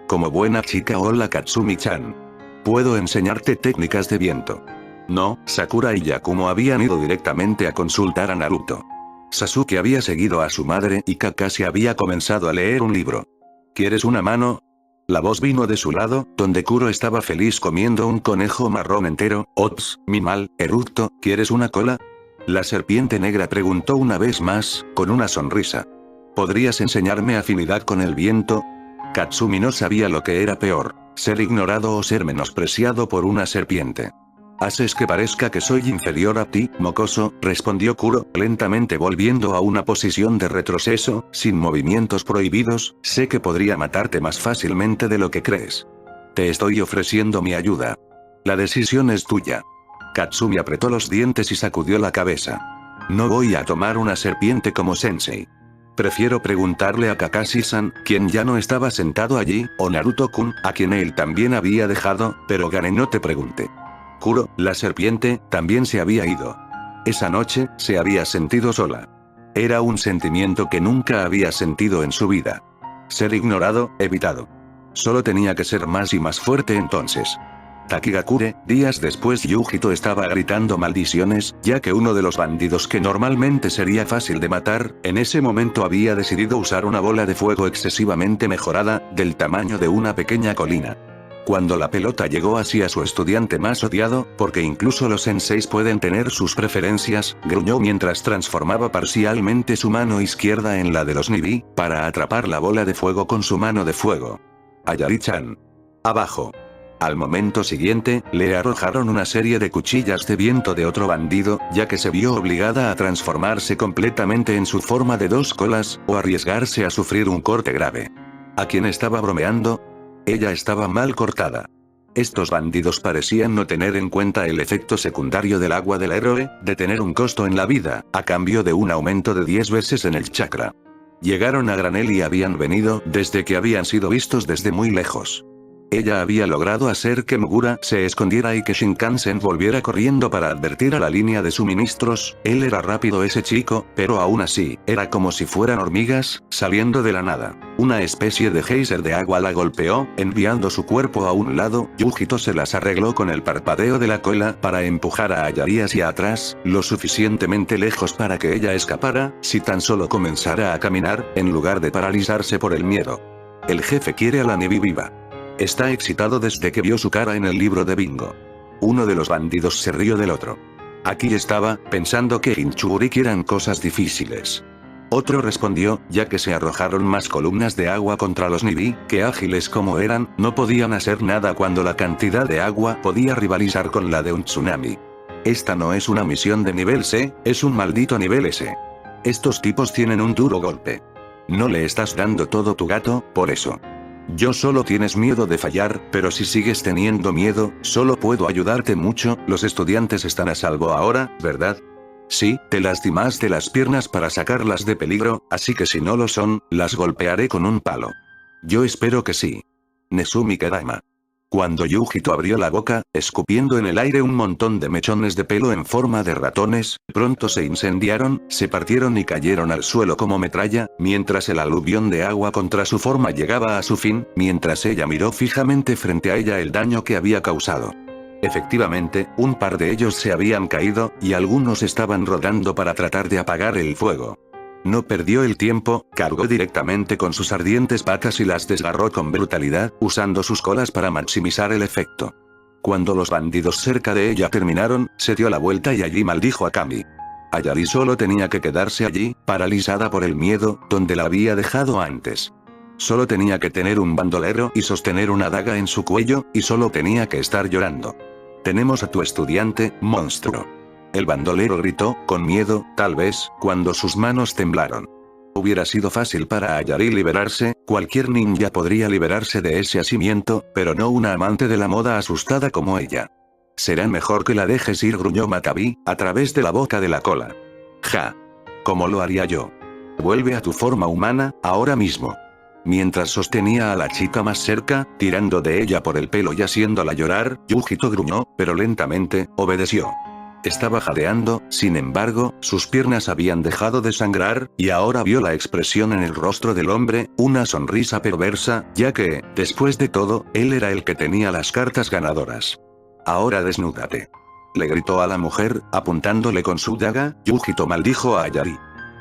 Como buena chica, hola Katsumi-chan. Puedo enseñarte técnicas de viento. No, Sakura y Yakumo habían ido directamente a consultar a Naruto. Sasuke había seguido a su madre y Kakashi había comenzado a leer un libro. ¿Quieres una mano? La voz vino de su lado, donde Kuro estaba feliz comiendo un conejo marrón entero. Ops, mi mal, eructo, ¿quieres una cola? La serpiente negra preguntó una vez más, con una sonrisa. ¿Podrías enseñarme afinidad con el viento? Katsumi no sabía lo que era peor, ser ignorado o ser menospreciado por una serpiente. ¿Haces que parezca que soy inferior a ti, mocoso?, respondió Kuro, lentamente volviendo a una posición de retroceso, sin movimientos prohibidos. Sé que podría matarte más fácilmente de lo que crees. Te estoy ofreciendo mi ayuda. La decisión es tuya. Katsumi apretó los dientes y sacudió la cabeza. No voy a tomar una serpiente como sensei. Prefiero preguntarle a Kakashi-san, quien ya no estaba sentado allí, o Naruto-kun, a quien él también había dejado, pero Gane no te pregunte. Kuro, la serpiente, también se había ido. Esa noche, se había sentido sola. Era un sentimiento que nunca había sentido en su vida. Ser ignorado, evitado. Solo tenía que ser más y más fuerte entonces. Takigakure, días después Yujito estaba gritando maldiciones, ya que uno de los bandidos que normalmente sería fácil de matar, en ese momento había decidido usar una bola de fuego excesivamente mejorada, del tamaño de una pequeña colina. Cuando la pelota llegó hacia su estudiante más odiado, porque incluso los senseis pueden tener sus preferencias, gruñó mientras transformaba parcialmente su mano izquierda en la de los Nibi, para atrapar la bola de fuego con su mano de fuego. Ayari-chan. Abajo. Al momento siguiente, le arrojaron una serie de cuchillas de viento de otro bandido, ya que se vio obligada a transformarse completamente en su forma de dos colas, o arriesgarse a sufrir un corte grave. ¿A quién estaba bromeando? Ella estaba mal cortada. Estos bandidos parecían no tener en cuenta el efecto secundario del agua del héroe, de tener un costo en la vida, a cambio de un aumento de 10 veces en el chakra. Llegaron a granel y habían venido desde que habían sido vistos desde muy lejos. Ella había logrado hacer que Mugura se escondiera y que Shinkansen volviera corriendo para advertir a la línea de suministros. Él era rápido ese chico, pero aún así, era como si fueran hormigas, saliendo de la nada. Una especie de geyser de agua la golpeó, enviando su cuerpo a un lado. Yujito se las arregló con el parpadeo de la cola para empujar a Ayari hacia atrás, lo suficientemente lejos para que ella escapara, si tan solo comenzara a caminar, en lugar de paralizarse por el miedo. El jefe quiere a la Nibi viva. Está excitado desde que vio su cara en el libro de bingo. Uno de los bandidos se rió del otro. Aquí estaba, pensando que Hinchuriki eran cosas difíciles. Otro respondió, ya que se arrojaron más columnas de agua contra los Nibi, que ágiles como eran, no podían hacer nada cuando la cantidad de agua podía rivalizar con la de un tsunami. Esta no es una misión de nivel C, es un maldito nivel S. Estos tipos tienen un duro golpe. No le estás dando todo tu gato, por eso. Yo solo tienes miedo de fallar, pero si sigues teniendo miedo, solo puedo ayudarte mucho. Los estudiantes están a salvo ahora, ¿verdad? Sí, te lastimaste las piernas para sacarlas de peligro, así que si no lo son, las golpearé con un palo. Yo espero que sí. Nezumi Kadama. Cuando Yujito abrió la boca, escupiendo en el aire un montón de mechones de pelo en forma de ratones, pronto se incendiaron, se partieron y cayeron al suelo como metralla, mientras el aluvión de agua contra su forma llegaba a su fin, mientras ella miró fijamente frente a ella el daño que había causado. Efectivamente, un par de ellos se habían caído, y algunos estaban rodando para tratar de apagar el fuego. No perdió el tiempo, cargó directamente con sus ardientes patas y las desgarró con brutalidad, usando sus colas para maximizar el efecto. Cuando los bandidos cerca de ella terminaron, se dio la vuelta y allí maldijo a Kami. Ayari solo tenía que quedarse allí, paralizada por el miedo, donde la había dejado antes. Solo tenía que tener un bandolero y sostener una daga en su cuello, y solo tenía que estar llorando. Tenemos a tu estudiante, monstruo. El bandolero gritó, con miedo, tal vez, cuando sus manos temblaron. Hubiera sido fácil para Ayari liberarse, cualquier ninja podría liberarse de ese asimiento, pero no una amante de la moda asustada como ella. Será mejor que la dejes ir, gruñó Makabi, a través de la boca de la cola. Ja. ¿Cómo lo haría yo? Vuelve a tu forma humana, ahora mismo. Mientras sostenía a la chica más cerca, tirando de ella por el pelo y haciéndola llorar, Yujito gruñó, pero lentamente, obedeció. Estaba jadeando, sin embargo, sus piernas habían dejado de sangrar, y ahora vio la expresión en el rostro del hombre, una sonrisa perversa, ya que, después de todo, él era el que tenía las cartas ganadoras. Ahora desnúdate. Le gritó a la mujer, apuntándole con su daga. Yujito maldijo a Ayari.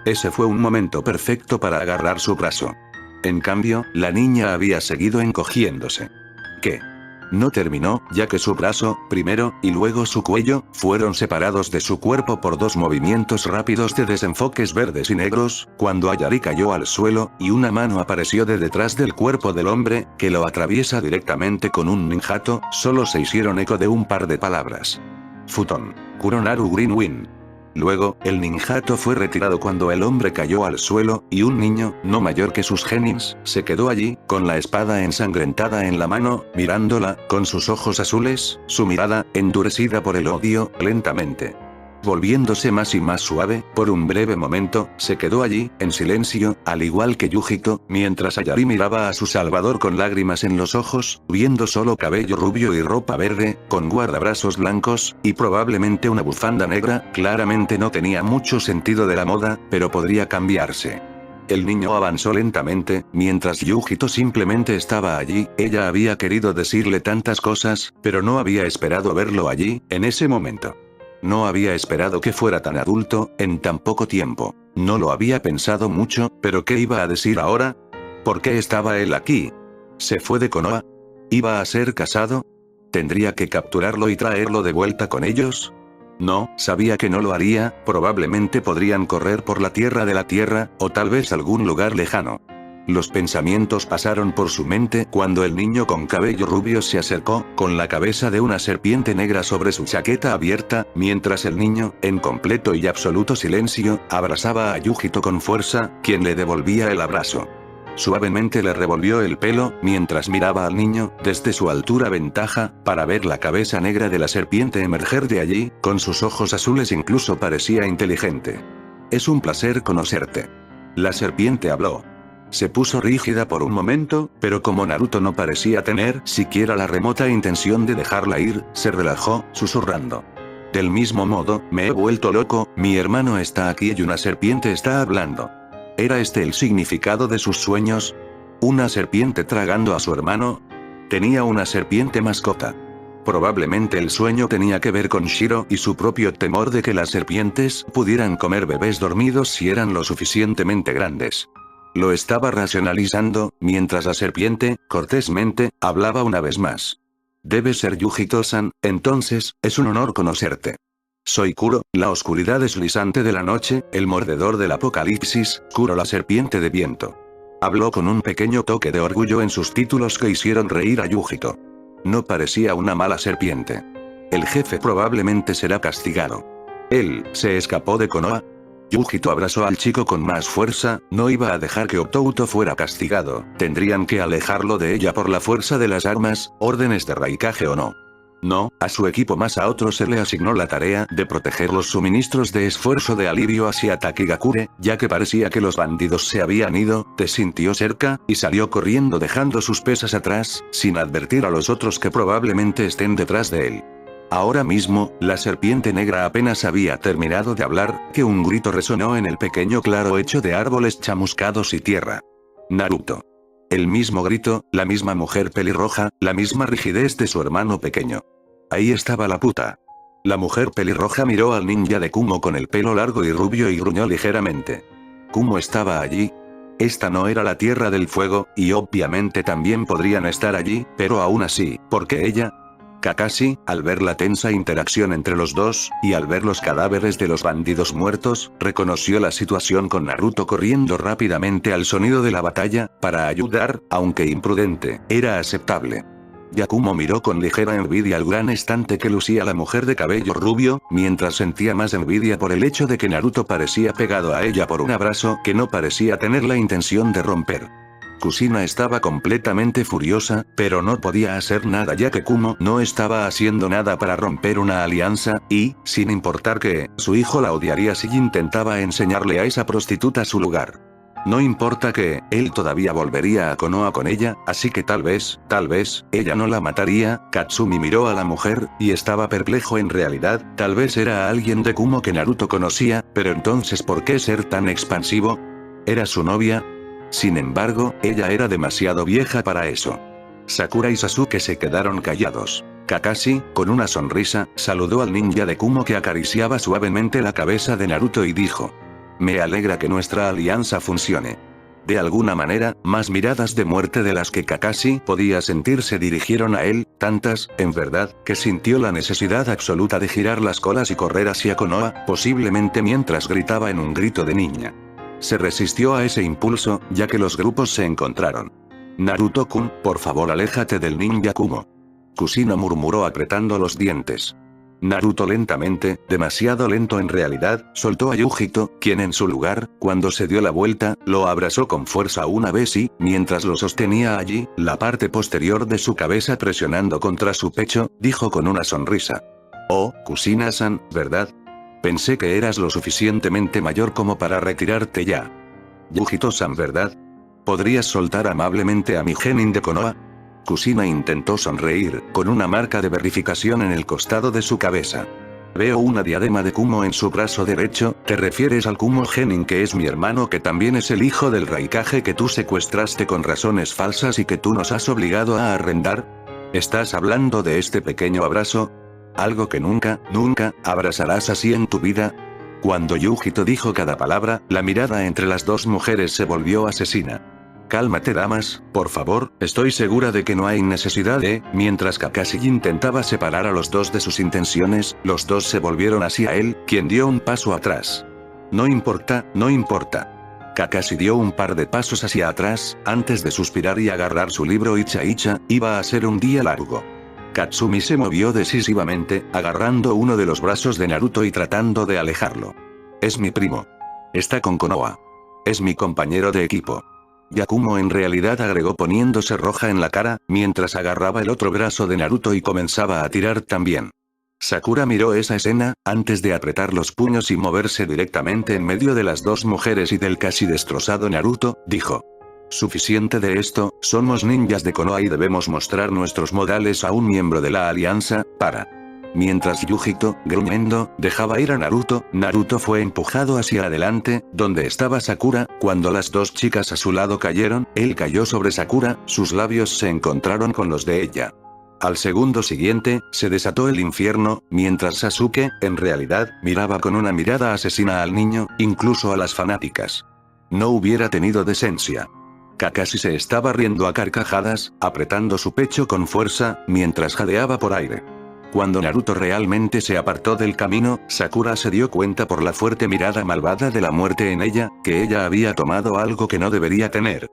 Ese fue un momento perfecto para agarrar su brazo. En cambio, la niña había seguido encogiéndose. ¿Qué? No terminó, ya que su brazo, primero, y luego su cuello, fueron separados de su cuerpo por dos movimientos rápidos de desenfoques verdes y negros, cuando Ayari cayó al suelo, y una mano apareció de detrás del cuerpo del hombre, que lo atraviesa directamente con un ninjato, solo se hicieron eco de un par de palabras. Futon. Kuronaru Green Wind. Luego, el ninjato fue retirado cuando el hombre cayó al suelo, y un niño, no mayor que sus genins, se quedó allí, con la espada ensangrentada en la mano, mirándola, con sus ojos azules, su mirada, endurecida por el odio, lentamente volviéndose más y más suave. Por un breve momento, se quedó allí, en silencio, al igual que Yujito, mientras Ayari miraba a su salvador con lágrimas en los ojos, viendo solo cabello rubio y ropa verde, con guardabrazos blancos, y probablemente una bufanda negra. Claramente no tenía mucho sentido de la moda, pero podría cambiarse. El niño avanzó lentamente, mientras Yujito simplemente estaba allí. Ella había querido decirle tantas cosas, pero no había esperado verlo allí, en ese momento. No había esperado que fuera tan adulto, en tan poco tiempo. No lo había pensado mucho, pero ¿qué iba a decir ahora? ¿Por qué estaba él aquí? ¿Se fue de Konoha? ¿Iba a ser casado? ¿Tendría que capturarlo y traerlo de vuelta con ellos? No, sabía que no lo haría. Probablemente podrían correr por la tierra, o tal vez algún lugar lejano. Los pensamientos pasaron por su mente cuando el niño con cabello rubio se acercó, con la cabeza de una serpiente negra sobre su chaqueta abierta, mientras el niño, en completo y absoluto silencio, abrazaba a Yujito con fuerza, quien le devolvía el abrazo. Suavemente le revolvió el pelo, mientras miraba al niño, desde su altura ventaja, para ver la cabeza negra de la serpiente emerger de allí, con sus ojos azules incluso parecía inteligente. Es un placer conocerte. La serpiente habló. Se puso rígida por un momento, pero como Naruto no parecía tener siquiera la remota intención de dejarla ir, se relajó, susurrando. Del mismo modo, me he vuelto loco, mi hermano está aquí y una serpiente está hablando. ¿Era este el significado de sus sueños? ¿Una serpiente tragando a su hermano? Tenía una serpiente mascota. Probablemente el sueño tenía que ver con Shiro y su propio temor de que las serpientes pudieran comer bebés dormidos si eran lo suficientemente grandes. Lo estaba racionalizando, mientras la serpiente, cortésmente, hablaba una vez más. Debe ser Yujito-san, entonces, es un honor conocerte. Soy Kuro, la oscuridad deslizante de la noche, el mordedor del apocalipsis, Kuro la serpiente de viento. Habló con un pequeño toque de orgullo en sus títulos que hicieron reír a Yujito. No parecía una mala serpiente. El jefe probablemente será castigado. Él, ¿se escapó de Konoha? Yujito abrazó al chico con más fuerza, no iba a dejar que Obouto fuera castigado, tendrían que alejarlo de ella por la fuerza de las armas, órdenes de Raikage o no. No, a su equipo más a otro se le asignó la tarea de proteger los suministros de esfuerzo de alivio hacia Takigakure, ya que parecía que los bandidos se habían ido. Te sintió cerca, y salió corriendo dejando sus pesas atrás, sin advertir a los otros que probablemente estén detrás de él. Ahora mismo, la serpiente negra apenas había terminado de hablar, que un grito resonó en el pequeño claro hecho de árboles chamuscados y tierra. Naruto. El mismo grito, la misma mujer pelirroja, la misma rigidez de su hermano pequeño. Ahí estaba la puta. La mujer pelirroja miró al ninja de Kumo con el pelo largo y rubio y gruñó ligeramente. Kumo estaba allí. Esta no era la Tierra del Fuego, y obviamente también podrían estar allí, pero aún así, ¿por qué ella? Kakashi, al ver la tensa interacción entre los dos, y al ver los cadáveres de los bandidos muertos, reconoció la situación con Naruto corriendo rápidamente al sonido de la batalla, para ayudar, aunque imprudente, era aceptable. Yakumo miró con ligera envidia al gran estante que lucía la mujer de cabello rubio, mientras sentía más envidia por el hecho de que Naruto parecía pegado a ella por un abrazo que no parecía tener la intención de romper. Kusina estaba completamente furiosa, pero no podía hacer nada ya que Kumo no estaba haciendo nada para romper una alianza, y, sin importar que, su hijo la odiaría si intentaba enseñarle a esa prostituta su lugar. No importa que, él todavía volvería a Konoha con ella, así que tal vez, ella no la mataría. Katsumi miró a la mujer, y estaba perplejo en realidad, tal vez era alguien de Kumo que Naruto conocía, pero entonces ¿por qué ser tan expansivo? ¿Era su novia? Sin embargo, ella era demasiado vieja para eso. Sakura y Sasuke se quedaron callados. Kakashi, con una sonrisa, saludó al ninja de Kumo que acariciaba suavemente la cabeza de Naruto y dijo: Me alegra que nuestra alianza funcione. De alguna manera, más miradas de muerte de las que Kakashi podía sentir se dirigieron a él, tantas, en verdad, que sintió la necesidad absoluta de girar las colas y correr hacia Konoha, posiblemente mientras gritaba en un grito de niña. Se resistió a ese impulso, ya que los grupos se encontraron. Naruto-kun, por favor aléjate del ninja Kumo. Kushina murmuró apretando los dientes. Naruto lentamente, demasiado lento en realidad, soltó a Yujito, quien en su lugar, cuando se dio la vuelta, lo abrazó con fuerza una vez y, mientras lo sostenía allí, la parte posterior de su cabeza presionando contra su pecho, dijo con una sonrisa. Oh, Kushina-san, ¿verdad? Pensé que eras lo suficientemente mayor como para retirarte ya. Yujito-san, ¿verdad? ¿Podrías soltar amablemente a mi genin de Konoha? Kushina intentó sonreír, con una marca de verificación en el costado de su cabeza. Veo una diadema de Kumo en su brazo derecho, ¿te refieres al Kumo Genin que es mi hermano que también es el hijo del Raikage que tú secuestraste con razones falsas y que tú nos has obligado a arrendar? ¿Estás hablando de este pequeño abrazo? ¿Algo que nunca, nunca, abrazarás así en tu vida? Cuando Yujito dijo cada palabra, la mirada entre las dos mujeres se volvió asesina. Cálmate damas, por favor, estoy segura de que no hay necesidad de, mientras Kakashi intentaba separar a los dos de sus intenciones, los dos se volvieron hacia él, quien dio un paso atrás. No importa, no importa. Kakashi dio un par de pasos hacia atrás, antes de suspirar y agarrar su libro Icha, iba a ser un día largo. Katsumi se movió decisivamente, agarrando uno de los brazos de Naruto y tratando de alejarlo. Es mi primo. Está con Konoha. Es mi compañero de equipo. Yakumo en realidad agregó poniéndose roja en la cara, mientras agarraba el otro brazo de Naruto y comenzaba a tirar también. Sakura miró esa escena, antes de apretar los puños y moverse directamente en medio de las dos mujeres y del casi destrozado Naruto, dijo. Suficiente de esto, somos ninjas de Konoha y debemos mostrar nuestros modales a un miembro de la alianza, para. Mientras Yujito, gruñendo, dejaba ir a Naruto, Naruto fue empujado hacia adelante, donde estaba Sakura, cuando las dos chicas a su lado cayeron, él cayó sobre Sakura, sus labios se encontraron con los de ella. Al segundo siguiente, se desató el infierno, mientras Sasuke, en realidad, miraba con una mirada asesina al niño, incluso a las fanáticas. No hubiera tenido decencia. Kakashi se estaba riendo a carcajadas, apretando su pecho con fuerza, mientras jadeaba por aire. Cuando Naruto realmente se apartó del camino, Sakura se dio cuenta por la fuerte mirada malvada de la muerte en ella, que ella había tomado algo que no debería tener.